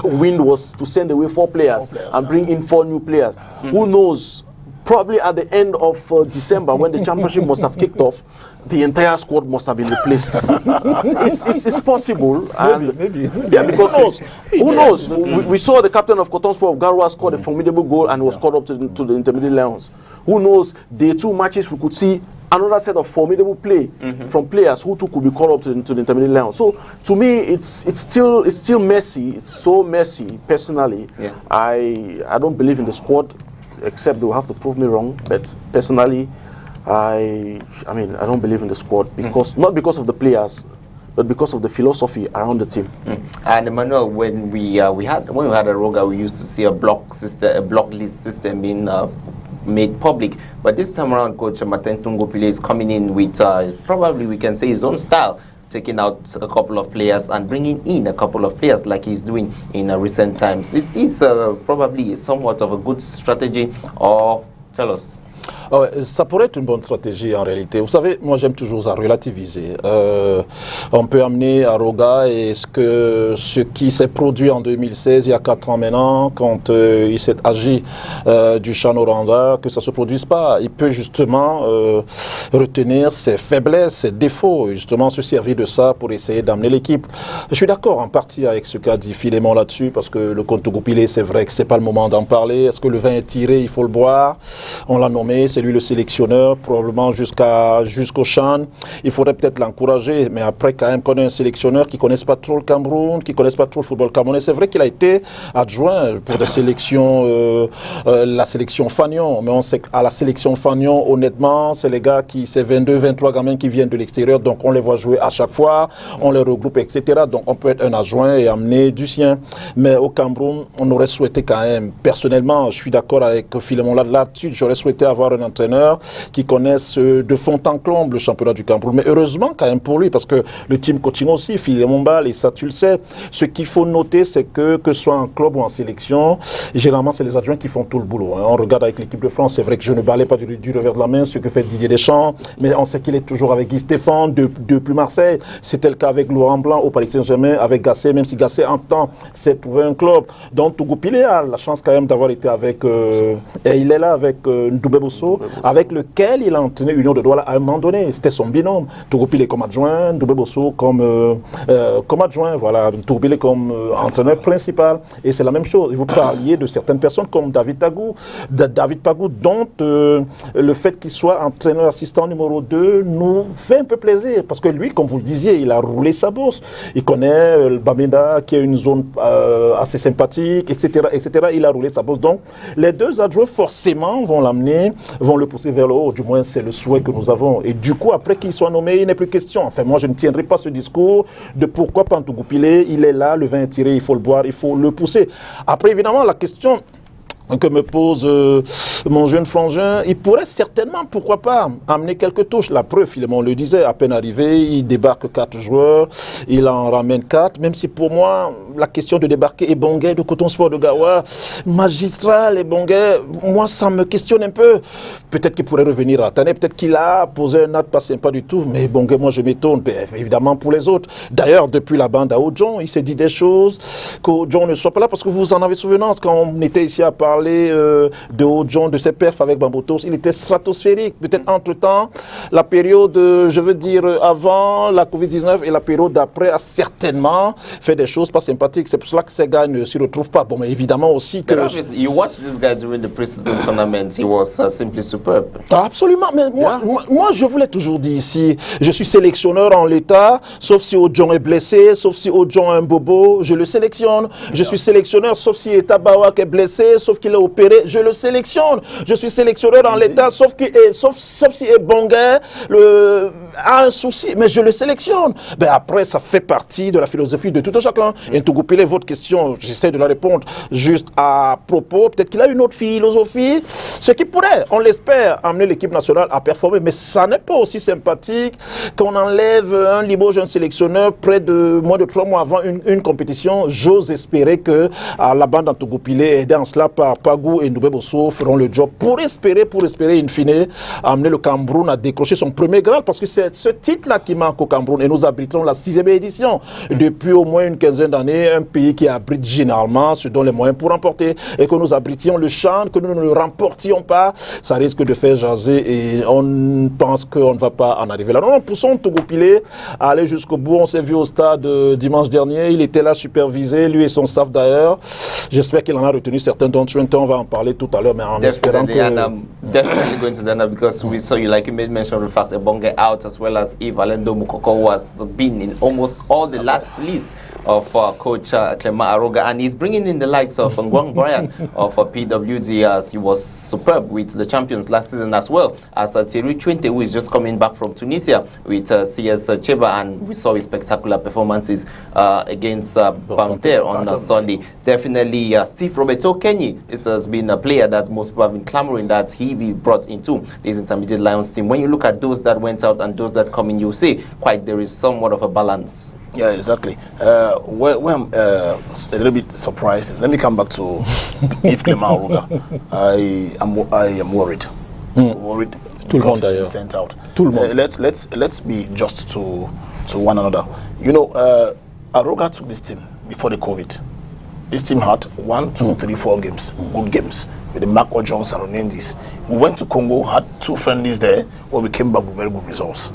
win was to send away 4 players and bring in 4 new players. Who knows? Probably at the end of December, when the championship must have kicked off, the entire squad must have been replaced. It's possible. Maybe. Yeah, because who knows? We saw the captain of Coton Sport of Garoua scored a formidable goal and was called up to the Intermediate Lions. Who knows? The 2 matches we could see another set of formidable play from players who too could be called up to the Intermediate Lions. So to me, it's still messy. It's so messy. Personally, I don't believe in the squad, except they will have to prove me wrong. But personally, I mean, I don't believe in the squad because not because of the players, but because of the philosophy around the team. And Emmanuel, when we had Aroga, we used to see a block list system being made public. But this time around, Coach Martin Tongo-Pile is coming in with probably we can say his own style, taking out a couple of players and bringing in a couple of players like he's doing in recent times. Is this probably somewhat of a good strategy, or tell us? Ça pourrait être une bonne stratégie en réalité. Vous savez, moi j'aime toujours à relativiser. On peut amener Aroga et ce qui s'est produit en 2016, il y a 4 ans maintenant, quand il s'est agi du Chanoranda, que ça ne se produise pas. Il peut justement retenir ses faiblesses, ses défauts, justement se servir de ça pour essayer d'amener l'équipe. Je suis d'accord en partie avec ce qu'a dit Philémon là-dessus, parce que le compte Tongo-Pile, c'est vrai que ce n'est pas le moment d'en parler. Est-ce que le vin est tiré, il faut le boire? On l'a nommé, c'est lui le sélectionneur, probablement jusqu'au CHAN. Il faudrait peut-être l'encourager, mais après quand même qu'on ait un sélectionneur qui ne connaisse pas trop le Cameroun, qui ne connaisse pas trop le football camerounais. C'est vrai qu'il a été adjoint pour des sélections, la sélection Fagnon, mais on sait qu'à la sélection Fagnon, honnêtement, c'est les gars c'est 22, 23 gamins qui viennent de l'extérieur, donc on les voit jouer à chaque fois, on les regroupe, etc. Donc on peut être un adjoint et amener du sien. Mais au Cameroun, on aurait souhaité quand même, personnellement, je suis d'accord avec Philémon là-dessus, j'aurais souhaité avoir un entraîneur qui connaisse de fond en comble le championnat du Cameroun. Mais heureusement quand même pour lui, parce que le team coaching aussi, Philémon Bal, et ça tu le sais, ce qu'il faut noter, c'est que ce soit en club ou en sélection, généralement c'est les adjoints qui font tout le boulot. Hein. On regarde avec l'équipe de France, c'est vrai que je ne balais pas du revers de la main ce que fait Didier Deschamps, mais on sait qu'il est toujours avec Guy Stéphane, depuis Marseille. C'était le cas avec Laurent Blanc au Paris Saint-Germain, avec Gasset, même si Gasset en temps s'est trouvé un club. Donc Tongo-Pile a la chance quand même d'avoir été avec, et il est là avec Ndoubé Bosso, Bosso, avec lequel il a entraîné Union de Douala à un moment donné. C'était son binôme. Tourupile comme adjoint, Ndoubé Bosso comme adjoint, voilà. Tourupile comme entraîneur principal. Et c'est la même chose. Vous parliez de certaines personnes comme David Pagou, dont le fait qu'il soit entraîneur assistant numéro 2 nous fait un peu plaisir. Parce que lui, comme vous le disiez, il a roulé sa bourse. Il connaît le Bamenda, qui est une zone assez sympathique, etc., etc. Il a roulé sa bourse. Donc, les deux adjoints, forcément, vont l'amener, vont le pousser vers le haut. Du moins, c'est le souhait que nous avons. Et du coup, après qu'il soit nommé, il n'est plus question. Enfin, moi, je ne tiendrai pas ce discours de pourquoi Pantougupile, il est là, le vin est tiré, il faut le boire, il faut le pousser. Après, évidemment, la question que me pose mon jeune frangin, il pourrait certainement, pourquoi pas, amener quelques touches. La preuve, Philémon le disait, à peine arrivé, il débarque 4 joueurs, il en ramène 4, même si pour moi, la question de débarquer Ebongué de Coton Sport de Gawa, magistral Ebongué, moi ça me questionne un peu. Peut-être qu'il pourrait revenir à Tané, peut-être qu'il a posé un acte pas sympa du tout, mais Ebongué, moi je m'étonne, évidemment pour les autres. D'ailleurs, depuis la bande à Odjon, il s'est dit des choses, qu'Odjon ne soit pas là, parce que vous en avez souvenance, quand on était ici à parler de Odjon, de ses perfs avec Bambotos, il était stratosphérique. Peut-être entre-temps, la période, je veux dire, avant la Covid-19 et la période d'après a certainement fait des choses pas sympathiques. C'est pour cela que ces gars ne s'y retrouvent pas. Bon, mais évidemment aussi que... You watched this guy during the pre-season tournament. He was simply superb. Absolument. Mais moi, je vous l'ai toujours dit ici, je suis sélectionneur en l'état, sauf si Odjon est blessé, sauf si Odjon a un bobo, je le sélectionne. Je suis sélectionneur, sauf si Etabawak est blessé, sauf qu'il est opéré, je le sélectionne. Je suis sélectionneur en l'état, sauf si Ebongué a un souci, mais je le sélectionne. Ben après, ça fait partie de la philosophie de tout un chacun. Et Ntougupile, votre question, j'essaie de la répondre juste à propos. Peut-être qu'il a une autre philosophie, ce qui pourrait, on l'espère, amener l'équipe nationale à performer. Mais ça n'est pas aussi sympathique qu'on enlève un Limoges, un sélectionneur, près de moins de 3 mois avant une compétition. J'ose espérer que la bande Ntougupile, aidée en cela par Pagou et Ndoubé Bosso, feront le job pour espérer, in fine, amener le Cameroun à décrocher son premier Graal, parce que c'est ce titre-là qui manque au Cameroun, et nous abritons la 6e édition. Depuis au moins une quinzaine d'années, un pays qui abrite généralement se donne les moyens pour remporter, et que nous abritions le champ, que nous ne le remportions pas, ça risque de faire jaser, et on pense qu'on ne va pas en arriver là. Non, poussons Togoupilé à aller jusqu'au bout. On s'est vu au stade dimanche dernier, il était là supervisé, lui et son staff d'ailleurs. J'espère qu'il en a retenu certains d'entre eux. On va en parler tout à l'heure, mais en espérant que... And I'm definitely going to that now, because we saw you, like you made mention of the fact Ebongué out, as well as Alendo Mukoko has been in almost all the last list of Coach Clement Aroga, and he's bringing in the likes of Ngwang Brian of PWD, as he was superb with the champions last season, as well as Thierry Twente, who is just coming back from Tunisia with CS Cheba, and we saw his spectacular performances against Bamter on Sunday. Definitely Steve Roberto Kenny has been a player that most people have been clamoring that he be brought into this intermediate Lions team. When you look at those that went out and those that come in, you say quite there is somewhat of a balance. Yeah, exactly. Where I'm a little bit surprised, let me come back to Yves Clement Aroga. I am worried. Worried because he's been sent out. Let's be just to one another. You know, Aroga took this team before the COVID. This team had 1, 2, 3, 4 games, good games, with the Mark Jones and Onendis. We went to Congo, had 2 friendlies there, where we came back with very good results.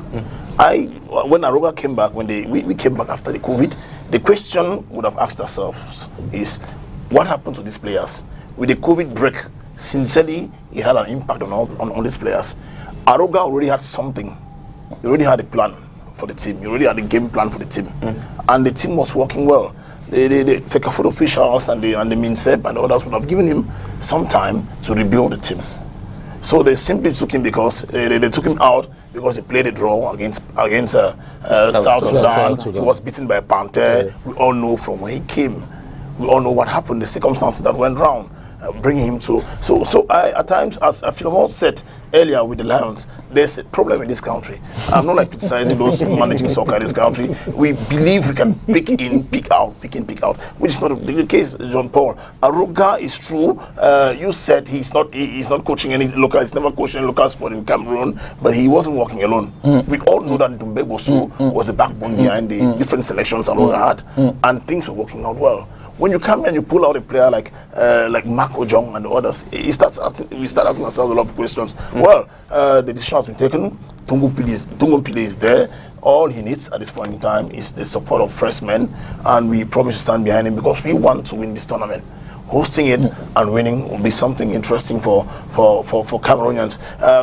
When Aroga came back, when we came back after the COVID, the question we would have asked ourselves is, what happened to these players? With the COVID break, sincerely, it had an impact on these players. Aroga already had something. He already had a plan for the team. He already had a game plan for the team. And the team was working well. The FECAFOOT officials and the MINSEP and others would have given him some time to rebuild the team. So they simply took him because they took him out because he played a draw against South Sudan. He was beaten by a Panther. We all know from where he came. We all know what happened, the circumstances that went round. Bringing him to so at times, as Philemon said earlier with the Lions, there's a problem in this country. I'm not like criticizing those managing soccer in this country. We believe we can pick in, pick out, which is not the case. John Paul Aroga is true. You said he's not coaching any local. He's never coached any local sport in Cameroon, but he wasn't working alone. We all know that Ndoumbe Bosso was the backbone behind the different selections Aroga had, and things were working out well. when you come and you pull out a player like Mark Ojong and the others, we start asking ourselves a lot of questions. Well, the decision has been taken. Tungu Pile is there. All he needs at this point in time is the support of pressmen, and we promise to stand behind him because we want to win this tournament. Hosting it and winning will be something interesting for Cameroonians.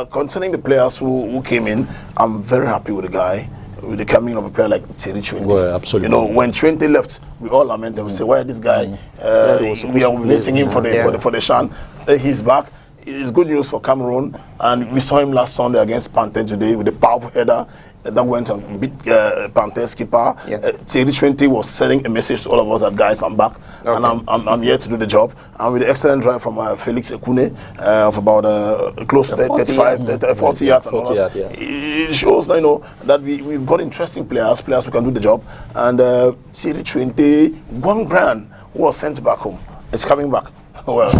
Concerning the players who came in, I'm very happy with the guy. With the coming of a player like Thierry Chwente. Well, absolutely. You know, when Chwente left, we all lamented. We say, why this guy? We are missing him for the Shan. He's back. It's good news for Cameroon, and we saw him last Sunday against Panther today with a powerful header that went and beat Panther's keeper. Thierry Chwente was sending a message to all of us that, guys, I'm back, and I'm here to do the job. And with the excellent drive from Felix Ekune of about close to 40 yards. It shows, you know, that we've got interesting players who can do the job. And Thierry Chwente, Guang Bran, who was sent back home, is coming back. Well,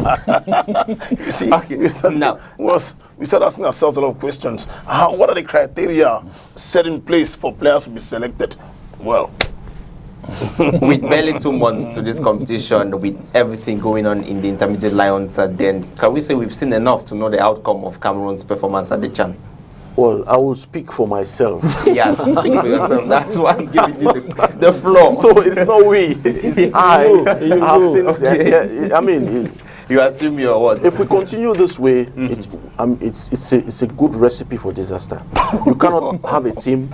you see, we start asking ourselves a lot of questions. What are the criteria set in place for players to be selected? Well, with barely 2 months to this competition, with everything going on in the Intermediate Lions, then can we say we've seen enough to know the outcome of Cameroon's performance at the CHAN? Well, I will speak for myself. Yeah, speak for yourself. That's why I'm giving you the floor. So it's not we. It's I've seen. Okay. I mean, you assume you're what? If we continue this way, it's a good recipe for disaster. You cannot have a team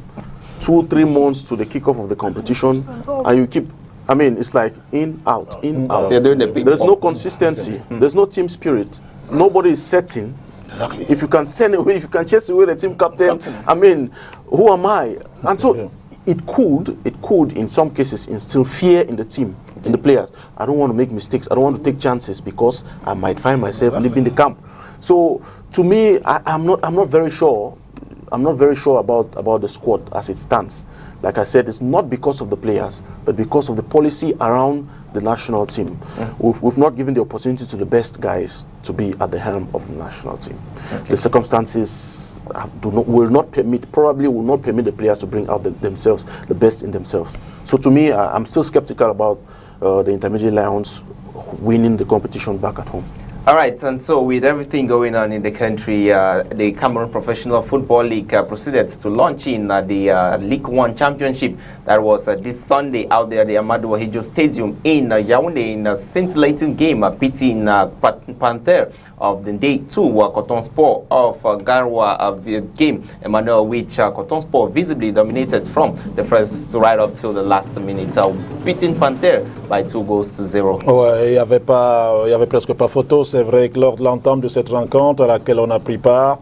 2-3 months to the kickoff of the competition, and you keep. I mean, it's like in out. They're doing the big There's no consistency. There's no team spirit. Nobody is setting. Exactly. If you can send away, if you can chase away the team captain, I mean, who am I? And so it could in some cases instill fear in the team, in the players. I don't want to make mistakes. I don't want to take chances because I might find myself leaving the camp. So to me, I'm not very sure. I'm not very sure about the squad as it stands. Like I said, it's not because of the players, but because of the policy around the national team. We've not given the opportunity to the best guys to be at the helm of the national team. The circumstances will not permit the players to bring out the best in themselves. So to me, I'm still skeptical about the Intermediate Lions winning the competition back at home. All right, and so with everything going on in the country, the Cameroon Professional Football League proceeded to launch in the League One Championship. That was this Sunday out there at the Amadou Ahidjo Stadium in Yaoundé in a scintillating game, beating Panther of the Day 2, Coton Sport of Garwa game, Emmanuel, which Coton Sport visibly dominated from the first right up till the last minute, beating Panther by 2-0. Ouais, il y avait presque pas photo. C'est vrai que lors de l'entame de cette rencontre à laquelle on a pris part,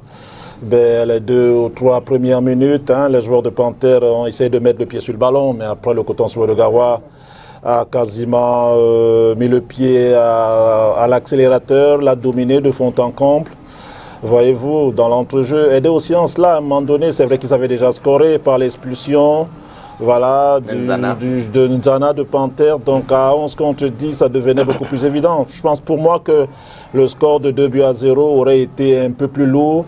les 2 ou 3 premières minutes, les joueurs de Panther ont essayé de mettre le pied sur le ballon, mais après le Coton Sport de Garoua a quasiment mis le pied à l'accélérateur, l'a dominé de fond en comble. Voyez-vous, dans l'entrejeu, aidé aussi en cela, à un moment donné, c'est vrai qu'ils avaient déjà scoré par l'expulsion. Voilà, de Nzana de Panther, donc à 11 contre 10, ça devenait beaucoup plus évident. Je pense pour moi que le score de 2-0 aurait été un peu plus lourd,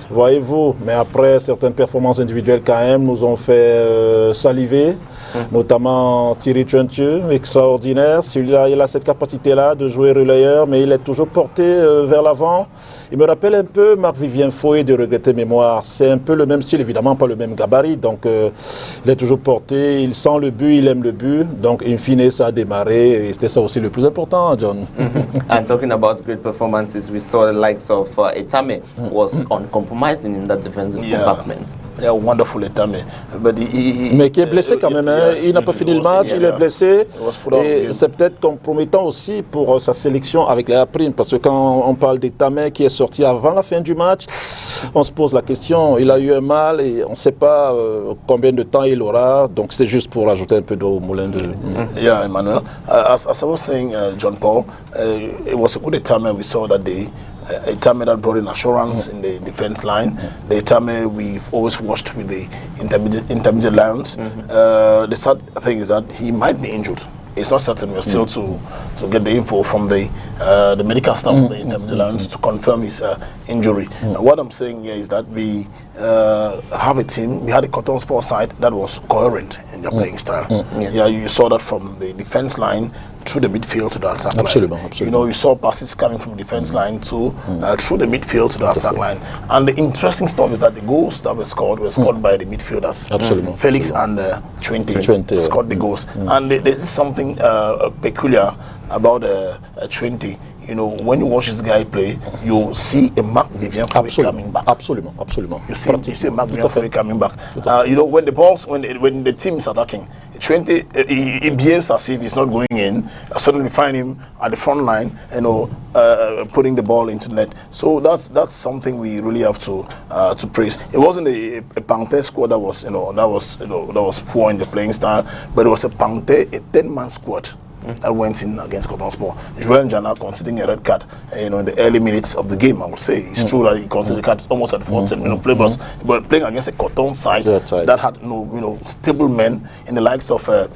voyez-vous, mais après certaines performances individuelles quand même nous ont fait saliver, notamment Thierry Chwente, extraordinaire. Celui-là, il a cette capacité-là de jouer relayeur, mais il est toujours porté vers l'avant. Il me rappelle un peu Marc-Vivien Foé de Regretter Mémoire. C'est un peu le même style, évidemment pas le même gabarit. Donc il est toujours porté, il sent le but, il aime le but. Donc in fine, ça a démarré. Et c'était ça aussi le plus important, John. And talking about great performances, we saw the likes of Etame was uncompromising in that defensive compartment. Yeah, wonderful Etame. Mais qui est blessé quand même. Hein. Il n'a pas fini le match, il est blessé. Et c'est peut-être compromettant aussi pour sa sélection avec la prime. Parce que quand on parle d'Etame qui est sorti avant la fin du match, on se pose la question. Il a eu un mal et on ne sait pas combien de temps il aura. Donc c'est juste pour ajouter un peu d'eau au moulin de... Yeah, Emmanuel. As I was saying, John Paul, it was a good Etame we saw that day. Etame that brought in assurance in the defense line. The Etame we've always watched with the intermediate Lions. The sad thing is that he might be injured. It's not certain. We're still to get the info from the medical staff of the Intermediate Lions to confirm his injury. What I'm saying here is that we have a team. We had a Coton Sport side that was coherent in their playing style. Yeah, you saw that from the defense line through the midfield to the attack Absolument, line. absolument. You know, you saw passes coming from the defense line to through the midfield to the attack line. And the interesting stuff is that the goals that were scored by the midfielders. Absolument. Felix and Twente scored the goals. And there's something peculiar about Twente. You know, when you watch this guy play, you see a Marc Vivien coming back. Absolument, absolument. You see a Marc Vivien coming back. You know, when the team is attacking, Twente, he behaves as if he's not going in. Suddenly find him at the front line, you know, putting the ball into the net. So that's something we really have to praise. It wasn't a Panther squad that was poor in the playing style, but it was a 10-man squad that went in against Cotton Sport. Joel Njana conceding a red card, you know, in the early minutes of the game. I would say it's true that he conceded a card almost at the 40th minute of play, but playing against a Cotton side that had no, you know, stable men in the likes of Tame,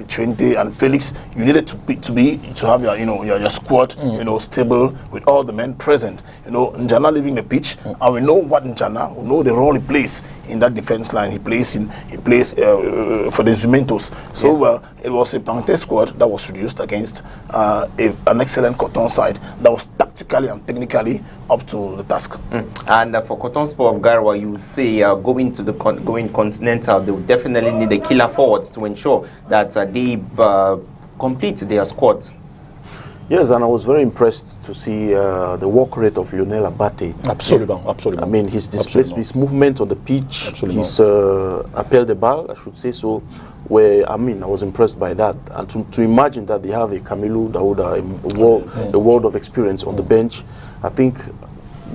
Twente, and Felix. You needed to have your, you know, your squad, you know, stable with all the men present. You know, Njana leaving the pitch, and we know what Njana, we know the role he plays in that defense line. He plays for the Zumentos. So it was a Panther squad that was reduced against an excellent Cotton side that was tactically and technically up to the task. And for Cotton Sport of Garwa, you would say going continental, they would definitely need a killer forwards to ensure that they complete their squad. Yes, and I was very impressed to see the work rate of Lionel Abate. Absolument, absolument. I mean, his displacement, his movement on the pitch, his appel de balle, I should say so, where, I mean, I was impressed by that. And to imagine that they have a Camilo Dauda, a world of experience on the bench, I think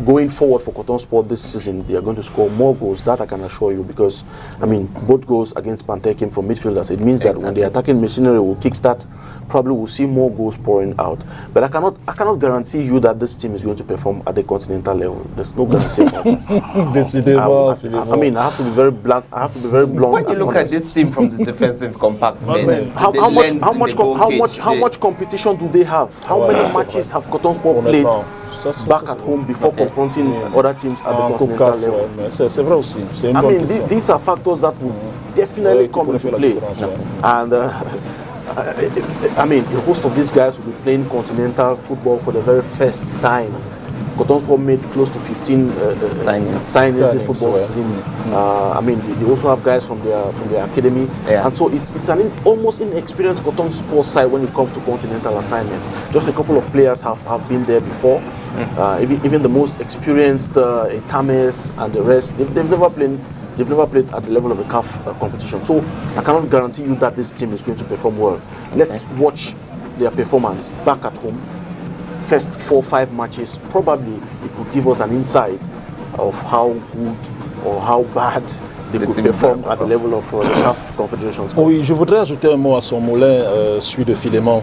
going forward for Cotton Sport this season, they are going to score more goals. That I can assure you, because I mean, both goals against Panther came from midfielders. It means that when the attacking machinery will kickstart, probably we'll see more goals pouring out. But I cannot guarantee you that this team is going to perform at the continental level. There's no guarantee about that. I mean, I have to be very blunt. When you look at this team from the defensive compartment, how much competition do they have? How many matches have Cotton Sport played back at home before confronting other teams at the continental level? C'est vrai aussi. I mean, these are factors that will definitely come into play. And I mean, a host of these guys will be playing continental football for the very first time. Cotton Sport made close to 15 signings this football season. I mean, they also have guys from their academy, and so it's an almost inexperienced Cotton Sport side when it comes to continental assignments. Just a couple of players have been there before. Even the most experienced Tames and the rest, they've never played at the level of the CAF competition. So I cannot guarantee you that this team is going to perform well. Let's watch their performance back at home. First 4-5 matches, probably it could give us an insight of how good or how bad they could perform at the level of the CAF Confederations. Oui, je voudrais ajouter un mot à son moulin, celui de Philémon.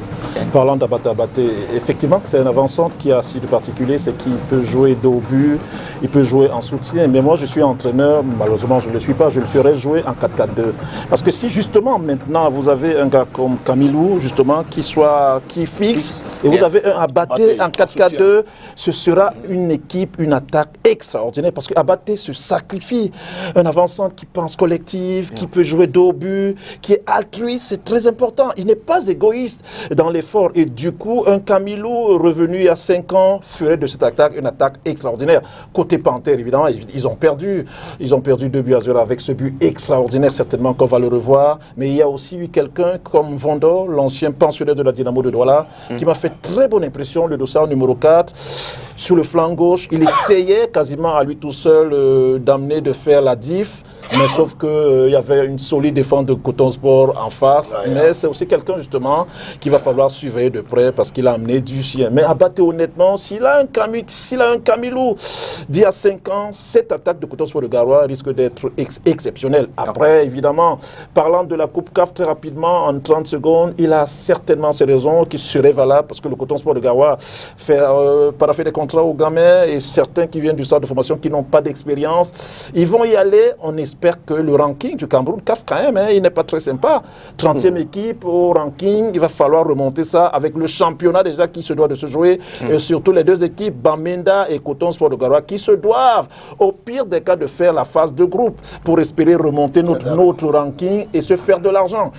Parlant d'Abate, effectivement, c'est un avant-centre qui a si de particulier, c'est qu'il peut jouer dos au but, il peut jouer en soutien. Mais moi, je suis entraîneur, malheureusement, je ne le suis pas, je le ferai jouer en 4-4-2. Parce que si justement, maintenant, vous avez un gars comme Camilo, justement, qui fixe, et vous avez un Abate en 4-4-2, ce sera une équipe, une attaque extraordinaire. Parce que Abate se sacrifie. Un avant-centre qui pense collectif, qui peut jouer dos au but, qui est altruiste, c'est très important. Il n'est pas égoïste dans l'effort. Et du coup, un Camilo revenu il y a 5 ans ferait de cette attaque une attaque extraordinaire. Côté Panther, évidemment, ils ont perdu. Ils ont perdu 2-0 avec ce but extraordinaire, certainement qu'on va le revoir. Mais il y a aussi eu quelqu'un comme Vondor, l'ancien pensionnaire de la Dynamo de Douala, qui m'a fait très bonne impression, le dossard numéro 4. Sur le flanc gauche, il essayait quasiment à lui tout seul d'amener, de faire la diff. Mais sauf qu'il y avait une solide défense de Cotton Sport en face. Mais c'est aussi quelqu'un justement qu'il va falloir surveiller de près parce qu'il a amené du chien. Mais Abate, honnêtement, s'il a un Camilo d'il y a 5 ans, cette attaque de Cotton Sport de Garoua risque d'être exceptionnelle. Après, évidemment, parlant de la Coupe CAF très rapidement, en 30 secondes, il a certainement ses raisons qui seraient valables parce que le Cotton Sport de Garoua paraffait des contrats aux gamins et certains qui viennent du centre de formation qui n'ont pas d'expérience. Ils vont y aller en espérant j'espère que le ranking du Cameroun, CAF quand même, il n'est pas très sympa. 30e équipe au ranking, il va falloir remonter ça avec le championnat déjà qui se doit de se jouer et surtout les deux équipes, Bamenda et Coton Sport de Garoua, qui se doivent, au pire des cas, de faire la phase de groupe pour espérer remonter notre ranking et se faire de l'argent.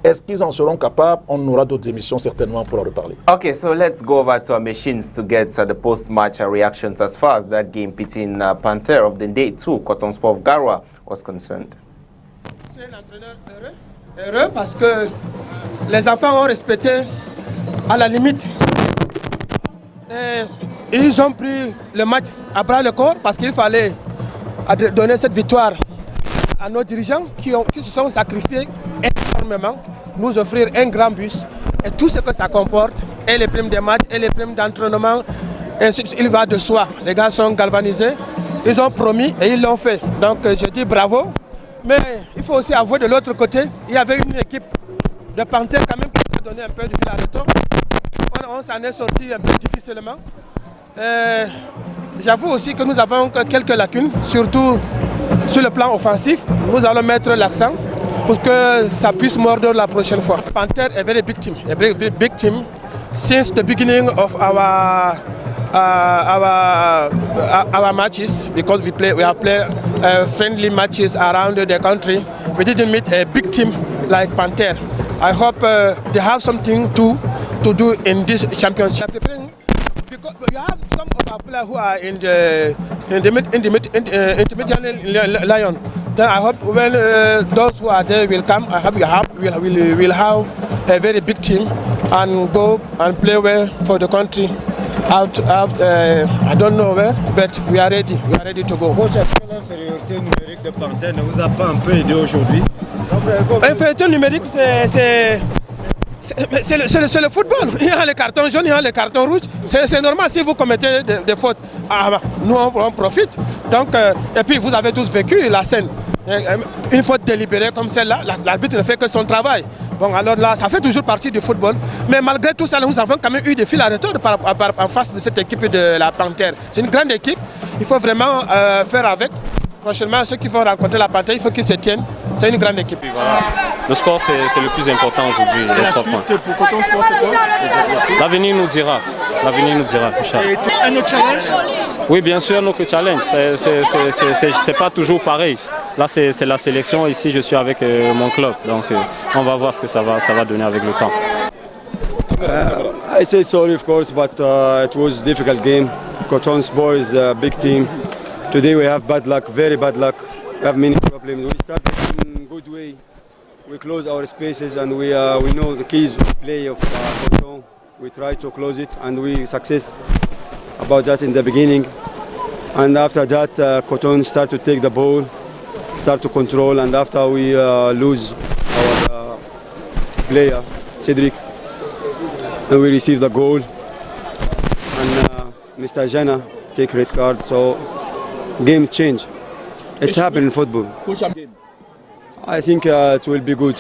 Est-ce qu'ils en seront capables? On aura d'autres émissions certainement pour en reparler. Okay, so let's go over to our machines to get the post-match reactions as far as that game between Panther of the Day 2, Coton Sport of Garoua was concerned. C'est l'entraîneur heureux parce que les enfants ont respecté à la limite. Et ils ont pris le match à bras le corps parce qu'il fallait donner cette victoire à nos dirigeants qui se sont sacrifiés énormément, nous offrir un grand bus et tout ce que ça comporte, et les primes des matchs, et les primes d'entraînement, il va de soi. Les gars sont galvanisés, ils ont promis et ils l'ont fait. Donc je dis bravo, mais il faut aussi avouer de l'autre côté, il y avait une équipe de Panthère quand même qui a donné un peu de fil à retordre. On s'en est sorti un peu difficilement. J'avoue aussi que nous avons quelques lacunes, surtout sur le plan offensif. Nous allons mettre l'accent pour que ça puisse mordre la prochaine fois. Panther est very big team, a very big team since the beginning of our matches, because we have played friendly matches around the country. We didn't meet a big team like Panther. I hope they have something to do in this championship. Because you have some of our players who are in the intermediate lion. Then I hope when those who are there will come, I hope we'll have a very big team and go and play well for the country. I don't know where, but we are ready. We are ready to go. L'infériorité numérique de Panther ne vous a pas un peu aidé aujourd'hui? L'infériorité numérique, c'est le football. Il y a les cartons jaunes, il y a les cartons rouges. C'est normal si vous commettez des fautes. Nous, on profite. Donc, et puis, vous avez tous vécu la scène. Une faute délibérée comme celle-là, l'arbitre ne fait que son travail. Bon, alors là, ça fait toujours partie du football. Mais malgré tout ça, nous avons quand même eu des fils à retordre en face de cette équipe de la Panthère. C'est une grande équipe. Il faut vraiment faire avec. Prochainement, ceux qui vont rencontrer la Panthère, il faut qu'ils se tiennent. C'est une grande équipe. Voilà. Le score, c'est le plus important aujourd'hui. La suite pour Coton Sport, c'est quoi? L'avenir nous dira. L'avenir nous dira. Et un autre challenge? Oui, bien sûr, notre challenge. C'est pas toujours pareil. Là, c'est la sélection. Ici, je suis avec mon club. Donc, on va voir ce que ça va donner avec le temps. I say sorry, of course, but it was a difficult game. Coton Sport is a big team. Today we have bad luck, very bad luck. We have many problems. We started in a good way. We close our spaces and we know the keys play of Coton. We try to close it and we success about that in the beginning. And after that, Coton start to take the ball, start to control, and after we lose our player, Cedric, and we receive the goal. And Mr. Jana take red card, so game change. It's happened in football. I think it will be good.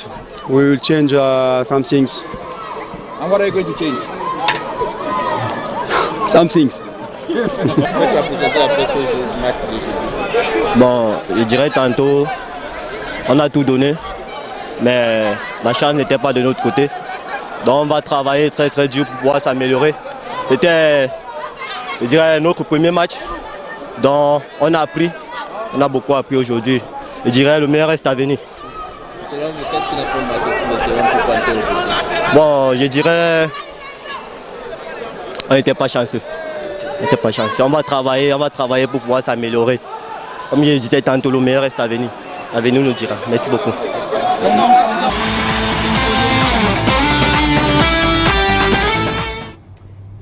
We will change some things. And what are you going to change? Some things. Bon, je dirais tantôt, on a tout donné, mais la chance n'était pas de notre côté. Donc on va travailler très très dur pour pouvoir s'améliorer. C'était, je dirais, notre premier match. Donc on a appris, on a beaucoup appris aujourd'hui. Je dirais le meilleur reste à venir. Selon vous, qu'est-ce qui n'a pas marché sur le terrain pour Panther aujourd'hui? Bon, je dirais, on n'était pas chanceux. On n'était pas chanceux. On va travailler pour pouvoir s'améliorer. Comme je disais tantôt, le meilleur reste à venir. L'avenir nous dira. Merci beaucoup.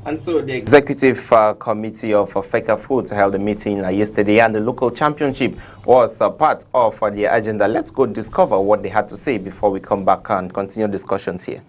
And so the executive committee of FECA Foods held a meeting yesterday, and the local championship was part of the agenda. Let's go discover what they had to say before we come back and continue discussions here.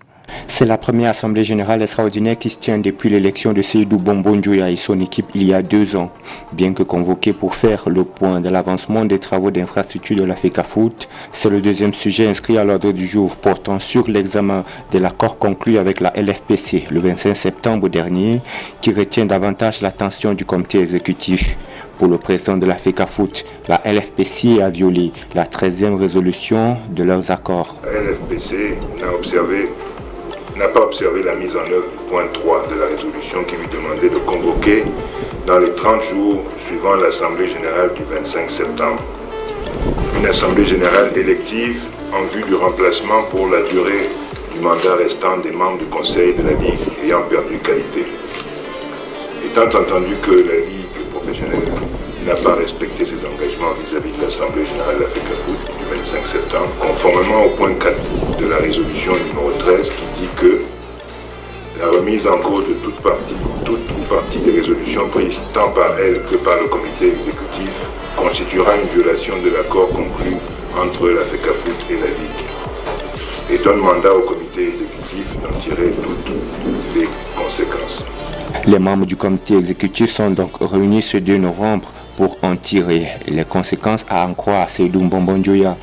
C'est la première assemblée générale extraordinaire qui se tient depuis l'élection de Seydou Bombonjoya et son équipe il y a 2 ans. Bien que convoqué pour faire le point de l'avancement des travaux d'infrastructure de la FECA Foot, c'est le deuxième sujet inscrit à l'ordre du jour portant sur l'examen de l'accord conclu avec la LFPC le 25 septembre dernier qui retient davantage l'attention du comité exécutif. Pour le président de la FECAFOOT, la LFPC a violé la 13e résolution de leurs accords. La LFPC n'a pas observé la mise en œuvre du point 3 de la résolution qui lui demandait de convoquer dans les 30 jours suivant l'Assemblée générale du 25 septembre. Une Assemblée générale élective en vue du remplacement pour la durée du mandat restant des membres du Conseil de la Ligue ayant perdu qualité. Étant entendu que la Ligue professionnelle n'a pas respecté ses engagements vis-à-vis de l'Assemblée générale de la FECAFOOT du 25 septembre, conformément au point 4 de la résolution numéro 13 qui dit que la remise en cause de toute ou partie des résolutions prises tant par elle que par le comité exécutif constituera une violation de l'accord conclu entre la FECAFOOT et la Ligue et donne mandat au comité exécutif d'en tirer toutes les conséquences. Les membres du comité exécutif sont donc réunis ce 2 novembre pour en tirer les conséquences, à en croire Seydou Mbonbondjoya.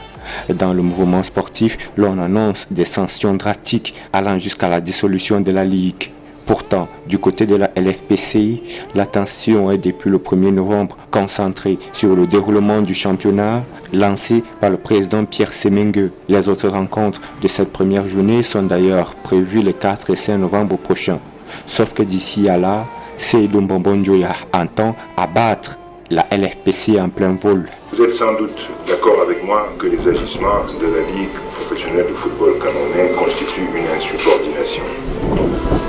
Dans le mouvement sportif, l'on annonce des sanctions drastiques allant jusqu'à la dissolution de la Ligue. Pourtant, du côté de la LFPCI, l'attention est depuis le 1er novembre concentrée sur le déroulement du championnat lancé par le président Pierre Semengue. Les autres rencontres de cette première journée sont d'ailleurs prévues les 4 et 5 novembre prochains. Sauf que d'ici à là, Seydou Mbonbondjoya entend abattre la LFPC en plein vol. Vous êtes sans doute d'accord avec moi que les agissements de la Ligue professionnelle de football camerounais constituent une insubordination.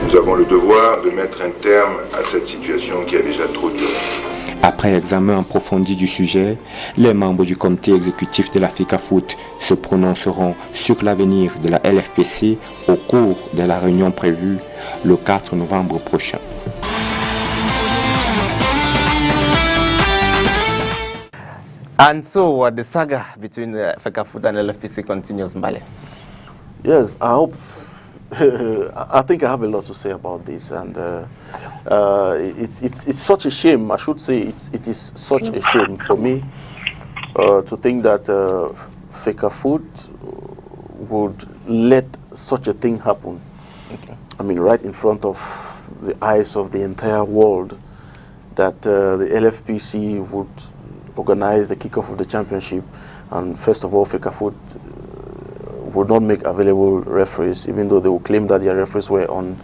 Nous avons le devoir de mettre un terme à cette situation qui a déjà trop duré. Après examen approfondi du sujet, les membres du comité exécutif de la FECAFOOT se prononceront sur l'avenir de la LFPC au cours de la réunion prévue le 4 novembre prochain. And so the saga between FECAFOOT and LFPC continues, Mbale. Yes, I hope. I think I have a lot to say about this, and it's such a shame. I should say it is such a shame for me to think that FECAFOOT would let such a thing happen. Okay. I mean, right in front of the eyes of the entire world, that the LFPC would organize the kickoff of the championship, and first of all, FECAFOOT would not make available referees, even though they will claim that their referees were on,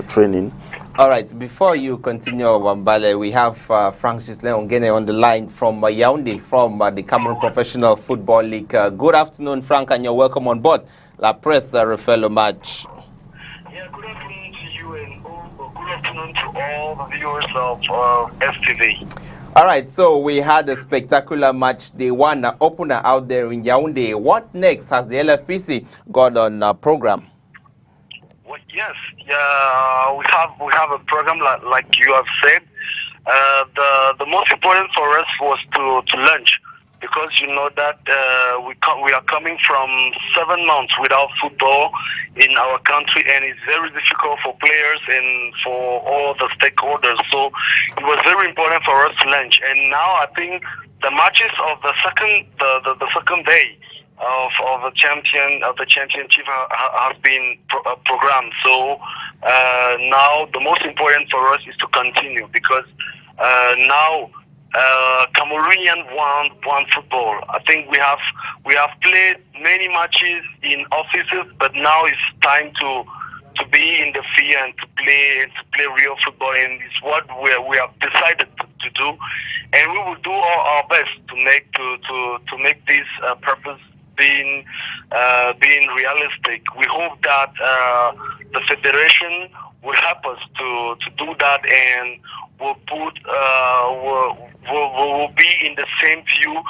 training. All right, before you continue, Wambale, we have Frank Gislain Ongene on the line from Yaoundé, from the Cameroon Professional Football League. Good afternoon, Frank, and you're welcome on board La Presse RFL match. Yeah, good afternoon to you, and good afternoon to all the viewers of STV. All right, so we had a spectacular match. They won an opener out there in Yaoundé. What next has the LFPC got on program? Well, yes, we have a program like you have said. The most important for us was to launch, because you know that we are coming from 7 months without football in our country, and it's very difficult for players and for all the stakeholders. So it was very important for us to launch. And now I think the matches of the second day of the championship has been programmed. So now the most important for us is to continue, because now Cameroonian want football. I think we have played many matches in offices, but now it's time to be in the field and to play real football, and it's what we have decided to do, and we will do our best to make this purpose being realistic. We hope that the federation will help us to do that, and will be in the same view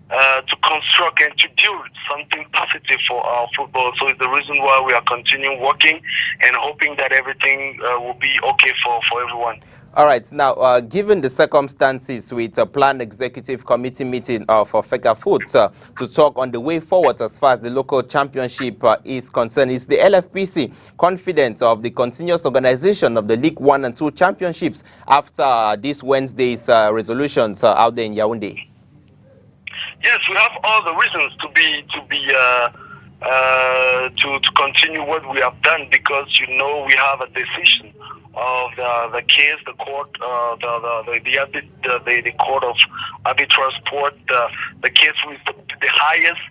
to construct and to do something positive for our football. So it's the reason why we are continuing working and hoping that everything will be okay for everyone. All right. Now, given the circumstances, with a planned executive committee meeting for FECAFOOT to talk on the way forward as far as the local championship is concerned, is the LFPC confident of the continuous organization of the League 1 and 2 championships after this Wednesday's resolutions out there in Yaoundé? Yes, we have all the reasons to continue what we have done, because we have a decision of the case, the court, the court of arbitral sport, the case with the highest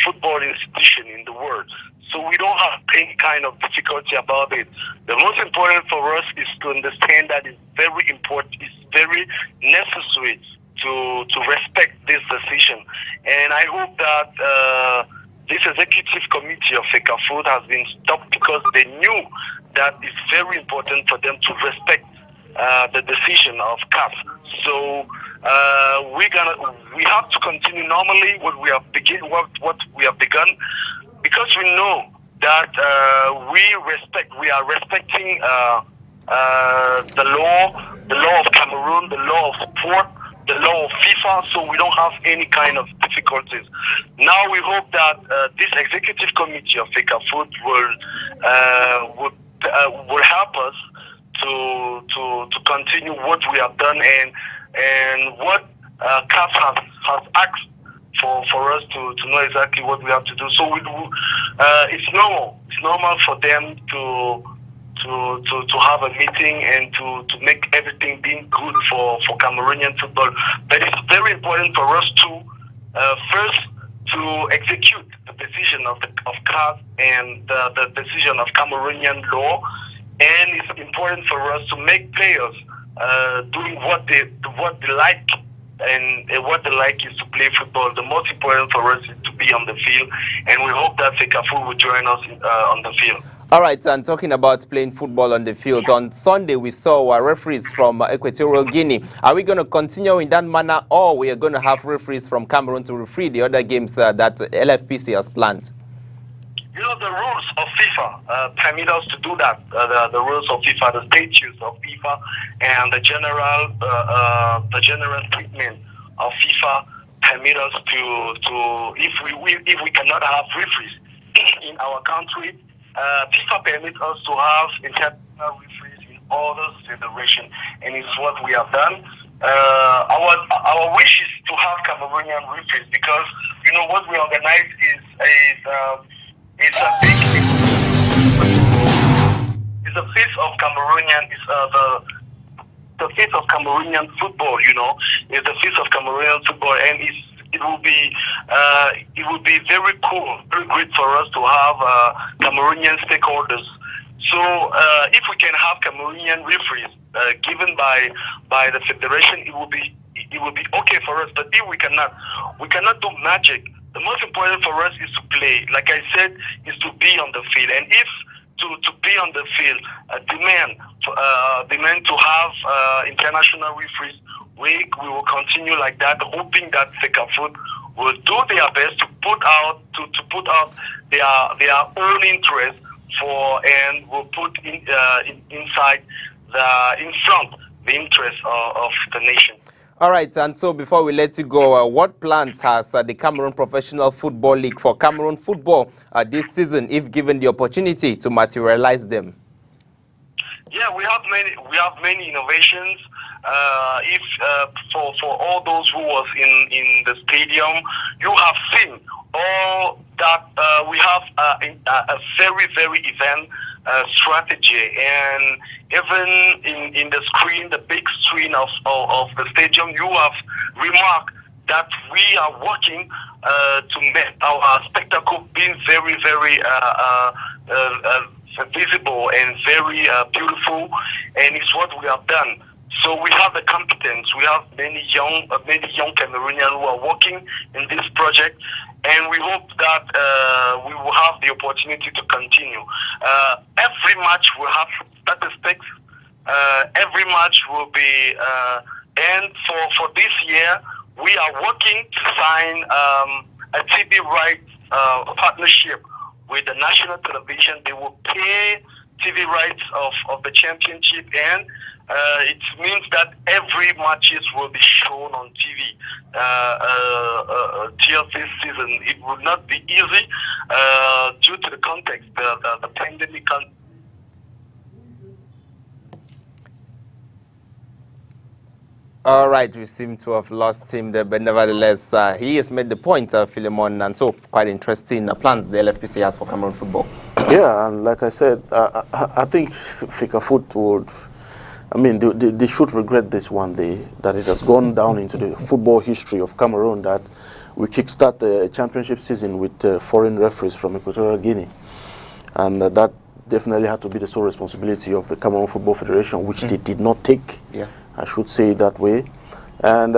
football institution in the world. So we don't have any kind of difficulty about it. The most important for us is to understand that it's very important, it's very necessary to respect this decision. And I hope that this executive committee of FECAFOOT has been stopped because they knew that it's very important for them to respect the decision of CAF. So we have to continue normally what we have begun, because we know that we are respecting the law of Cameroon, the law of sport, the law of FIFA, so we don't have any kind of difficulties. Now we hope that this executive committee of FECAFOOT will help us to continue what we have done and what CAF has asked for us to know exactly what we have to do. So it's normal for them to have a meeting and to make everything being good for Cameroonian football. But it's very important for us to first to execute the decision of CAF and the decision of Cameroonian law, and it's important for us to make players doing what they like. And what they like is to play football. The most important for us is to be on the field, and we hope that FECAFOOT will join us on the field. All right, and talking about playing football on the field, on Sunday we saw referees from Equatorial Guinea. Are we going to continue in that manner, or we are going to have referees from Cameroon to referee the other games that LFPC has planned? You know, the rules of FIFA permit us to do that. The rules of FIFA, the statutes of FIFA, and the general treatment of FIFA permit us to if we cannot have referees in our country, FIFA permits us to have international referees in other federations, and it's what we have done. Our wish is to have Cameroonian referees, because you know what we organize is it's a face of Cameroonian. It's the face of Cameroonian football. You know, it's the face of Cameroonian football, and it will be very cool, very great for us to have Cameroonian stakeholders. So if we can have Cameroonian referees given by the federation, it will be okay for us. But if we cannot do magic. The most important for us is to play. Like I said, is to be on the field. And if to be on the field demand to have international referees, we will continue like that, hoping that FECAFOOT will do their best to put out their own interest and will put in front the interest of the nation. All right, and so before we let you go, what plans has the Cameroon Professional Football League for Cameroon football this season, if given the opportunity to materialize them? Yeah, we have many innovations. For all those who was in the stadium, you have seen all that we have a very event strategy, and even in the screen, the big screen of the stadium, you have remarked that we are working to make our spectacle being very visible and very beautiful, and it's what we have done. So we have the competence. We have many young Cameroonians who are working in this project, and we hope that we will have the opportunity to continue. Every match will have statistics. Every match will be, and for this year, we are working to sign a TV rights partnership with the national television. They will pay TV rights of the championship, and it means that every matches will be shown on TV till this season. It will not be easy due to the context, the pandemic context. All right, we seem to have lost him there, but nevertheless, he has made the point, Philemon, and so quite interesting plans the LFPC has for Cameroon football. Yeah, and like I said, I think FECAFOOT would, I mean, they should regret this one day, that it has gone down into the football history of Cameroon, that we kickstart a championship season with foreign referees from Equatorial Guinea. And that definitely had to be the sole responsibility of the Cameroon Football Federation, which they did not take. Yeah. I should say it that way. And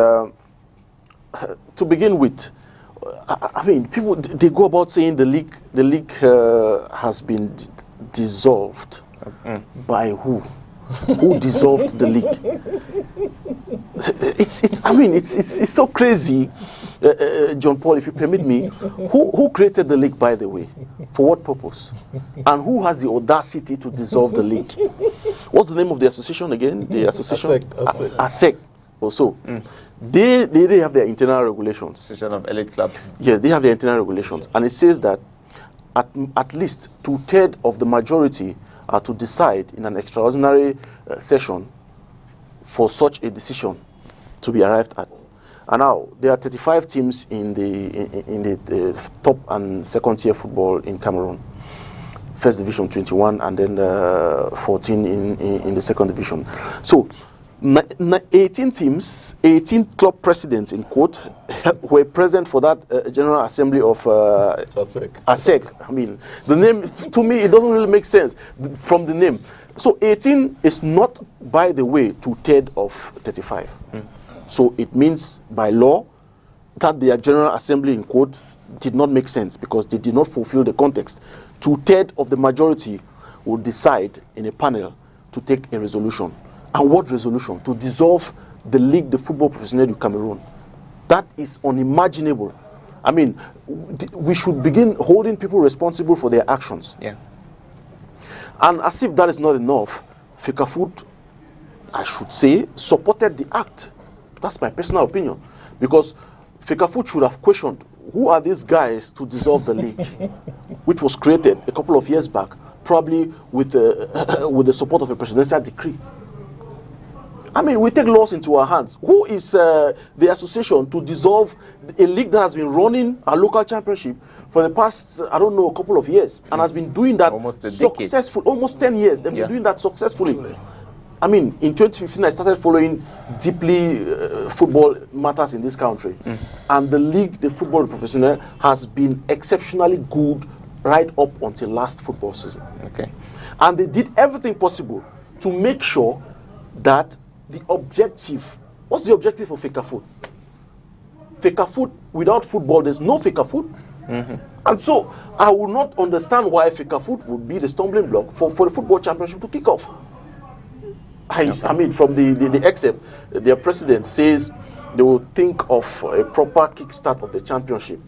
to begin with, I mean, people, they go about saying the league has been dissolved. By who? Who dissolved the league? It's so crazy. John Paul, if you permit me, who created the league, by the way? For what purpose? And who has the audacity to dissolve the league? What's the name of the association again? The association? ASEC. Also. They have their internal regulations. Association of Elite Clubs. Yeah, they have their internal regulations. And it says that at least 2/3 of the majority are to decide in an extraordinary session for such a decision to be arrived at. And now there are 35 teams in the top and second tier football in Cameroon. First division 21 and then 14 in the second division. So 18 teams, 18 club presidents in quote were present for that General Assembly of ASEC. I mean, the name, to me, it doesn't really make sense from the name. So 18 is not, by the way, 2/3 of 35. So it means by law that their General Assembly in quotes did not make sense because they did not fulfill the context. 2/3 of the majority would decide in a panel to take a resolution. And what resolution? To dissolve the Ligue de Football Professionnel du Cameroon. That is unimaginable. I mean, we should begin holding people responsible for their actions. Yeah. And as if that is not enough, FECAFOOT, I should say, supported the act. That's my personal opinion. Because FECAFOOT should have questioned, who are these guys to dissolve the league, which was created a couple of years back, probably with the support of a presidential decree. I mean, we take laws into our hands. Who is the association to dissolve a league that has been running a local championship for the past, I don't know, a couple of years, and has been doing that successfully, almost 10 years. They've been doing that successfully. I mean, in 2015, I started following deeply football matters in this country. And the Ligue de Football Professionnel has been exceptionally good right up until last football season. Okay. And they did everything possible to make sure that the objective, what's the objective of FECAFOOT? FECAFOOT, without football, there's no FECAFOOT. And so I will not understand why FECAFOOT would be the stumbling block for the football championship to kick off. I mean, from the excerpt, their president says they will think of a proper kickstart of the championship.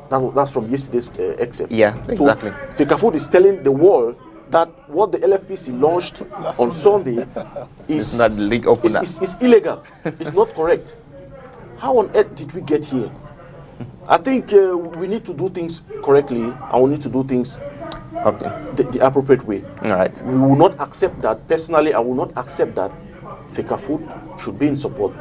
That's from yesterday's excerpt. Yeah, exactly. So FECAFOOT is telling the world that what the LFPC launched on Sunday is not the league opener. It's illegal. It's not correct. How on earth did we get here? I think we need to do things correctly, and we need to do things the appropriate way. All right. We will not accept that. Personally, I will not accept that FECAFOOT should be in support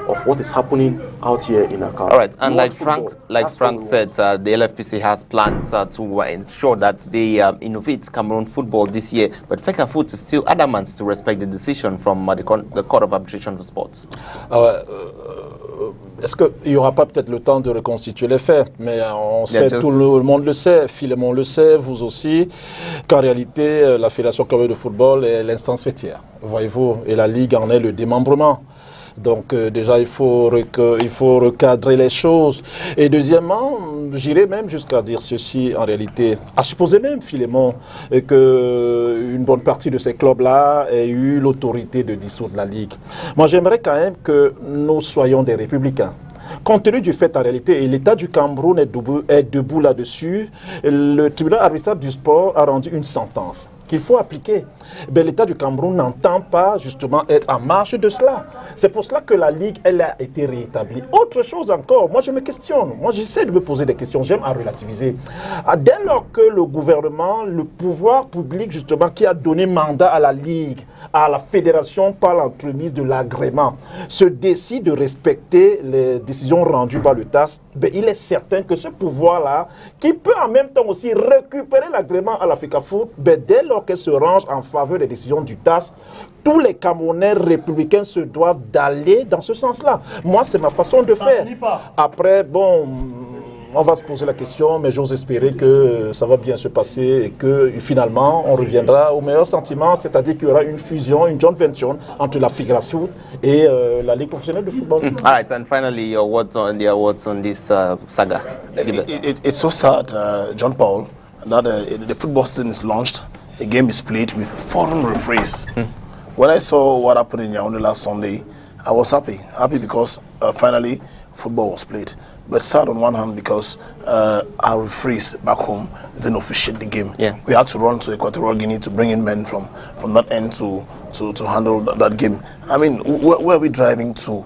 of what is happening out here in our country. All right, and like Frank said, the LFPC has plans to ensure that they innovate Cameroon football this year, but FECAFOOT is still adamant to respect the decision from the Court of Arbitration for Sports. Est-ce qu'il n'y aura pas peut-être le temps de reconstituer les faits? Mais on sait, tout le monde le sait, Philémon le sait, vous aussi, qu'en réalité, la Fédération camerounaise de football est l'instance fêtière, voyez-vous, et la Ligue en est le démembrement. Donc déjà, il faut recadrer les choses. Et deuxièmement, j'irais même jusqu'à dire ceci en réalité, à supposer même, Philémon, qu'une bonne partie de ces clubs-là ait eu l'autorité de dissoudre la Ligue. Moi, j'aimerais quand même que nous soyons des républicains. Compte tenu du fait, en réalité, et l'État du Cameroun est debout là-dessus, le tribunal arbitral du sport a rendu une sentence. qu'il faut appliquer. Ben, l'État du Cameroun n'entend pas justement être en marge de cela. C'est pour cela que la Ligue, elle a été rétablie. Autre chose encore, moi je me questionne, moi j'essaie de me poser des questions, j'aime à relativiser. Dès lors que le gouvernement, le pouvoir public justement qui a donné mandat à la Ligue, à la fédération par l'entremise de l'agrément, se décide de respecter les décisions rendues par le TAS, ben, il est certain que ce pouvoir-là, qui peut en même temps aussi récupérer l'agrément à la FECAFOOT, ben, dès lors qu'elle se range en faveur des décisions du TAS, tous les Camerounais républicains se doivent d'aller dans ce sens-là. Moi, c'est ma façon de faire. Après, bon, on va se poser la question, mais j'ose espérer que ça va bien se passer et que finalement, on reviendra au meilleur sentiment, c'est-à-dire qu'il y aura une fusion, une joint venture entre la fédération et la Ligue professionnelle de football. All right, and finally, your words on this saga. It's so sad, John Paul, that the football season is launched, a game is played with foreign referees. When I saw what happened in Yaoundé last Sunday, I was happy because finally football was played. But sad on one hand because our referees back home didn't officiate the game. Yeah. We had to run to Equatorial Guinea to bring in men from that end to handle that game. I mean, where are we driving to?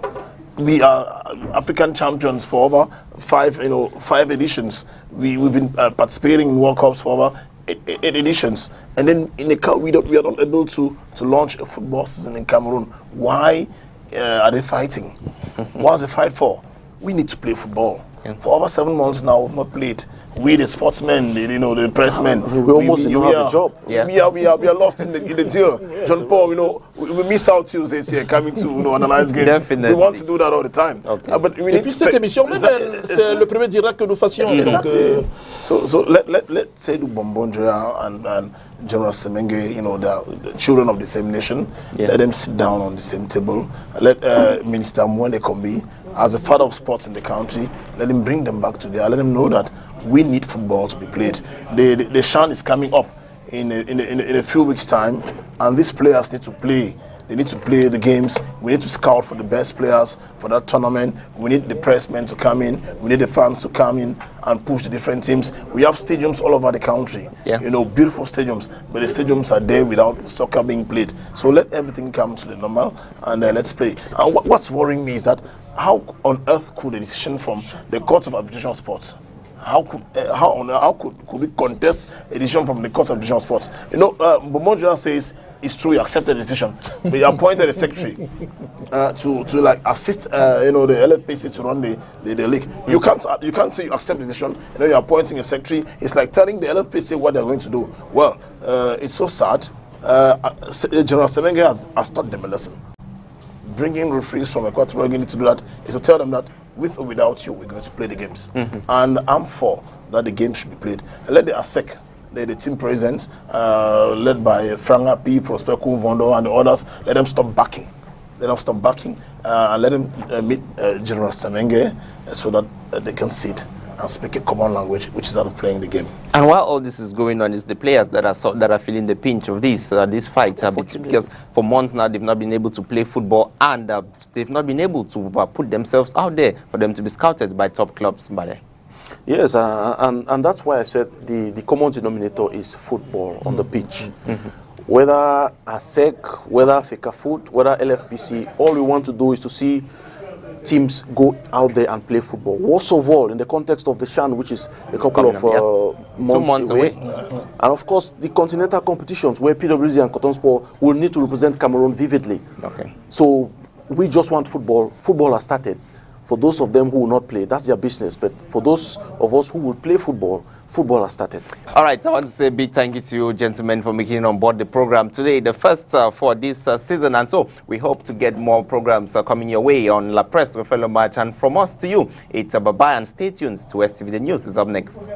We are African champions for over five editions. We've been participating in World Cups for over 8 editions, and then we are not able to launch a football season in Cameroon. Why are they fighting? What's the fight for? We need to play football. Yeah. For over 7 months now, we've not played. We, the sportsmen, the pressmen, we almost don't have a job. Yeah. We are lost in the deal. John Paul, we miss out Tuesdays here coming to analyze games. Definitely. We want to do that all the time. Okay. But we Et puis cette émission, même c'est le premier direct que nous fassions. Exactly. Donc, so let's say the Bombonjoya and General Semenge, the children of the same nation, let them sit down on the same table. Let Minister Mwende Kombi, as a father of sports in the country, let him bring them back to there. Let them know that we need football to be played. The Shan is coming up in a few weeks' time, and these players need to play. They need to play the games. We need to scout for the best players for that tournament. We need the pressmen to come in. We need the fans to come in and push the different teams. We have stadiums all over the country. Yeah. Beautiful stadiums, but the stadiums are there without soccer being played. So let everything come to the normal and let's play. And what's worrying me is that how on earth could a decision from the Court of Arbitration of Sports, how could we contest a decision from the Court of Arbitration of Sports? Bomonjoya says it's true, you accepted the decision, but you appointed a secretary to assist the LFPC to run the league. You can't say you accept the decision. You're appointing a secretary. It's like telling the LFPC what they're going to do. Well, it's so sad. General Semenge has taught them a lesson. Bringing referees from Equatorial Guinea to do that is to tell them that with or without you, we're going to play the games. And I'm for that the game should be played. And let the ASEC, the team presidents, led by Franga P, Prosper Kumvondo, and the others, let them stop backing. Let them stop backing and let them meet General Semenge so that they can sit and speak a common language, which is out of playing the game. And while all this is going on, is the players that are feeling the pinch of this fight, because for months now they've not been able to play football, and they've not been able to put themselves out there for them to be scouted by top clubs. Yes, and that's why I said the common denominator is football on the pitch. Whether ASEC, whether FECAFOOT, whether LFPC, all we want to do is to see teams go out there and play football. Worst of all, in the context of the Shan, which is a couple of months away. And of course, the continental competitions where PWZ and Cotton Sport will need to represent Cameroon vividly. Okay. So we just want football. Football has started. For those of them who will not play, that's their business. But for those of us who will play football, football has started. All right, I want to say a big thank you to you, gentlemen, for making it on board the program today, the first for this season. And so we hope to get more programs coming your way on La Presse Refait le Match. And from us to you, it's a bye-bye, and stay tuned to STV. The news is up next.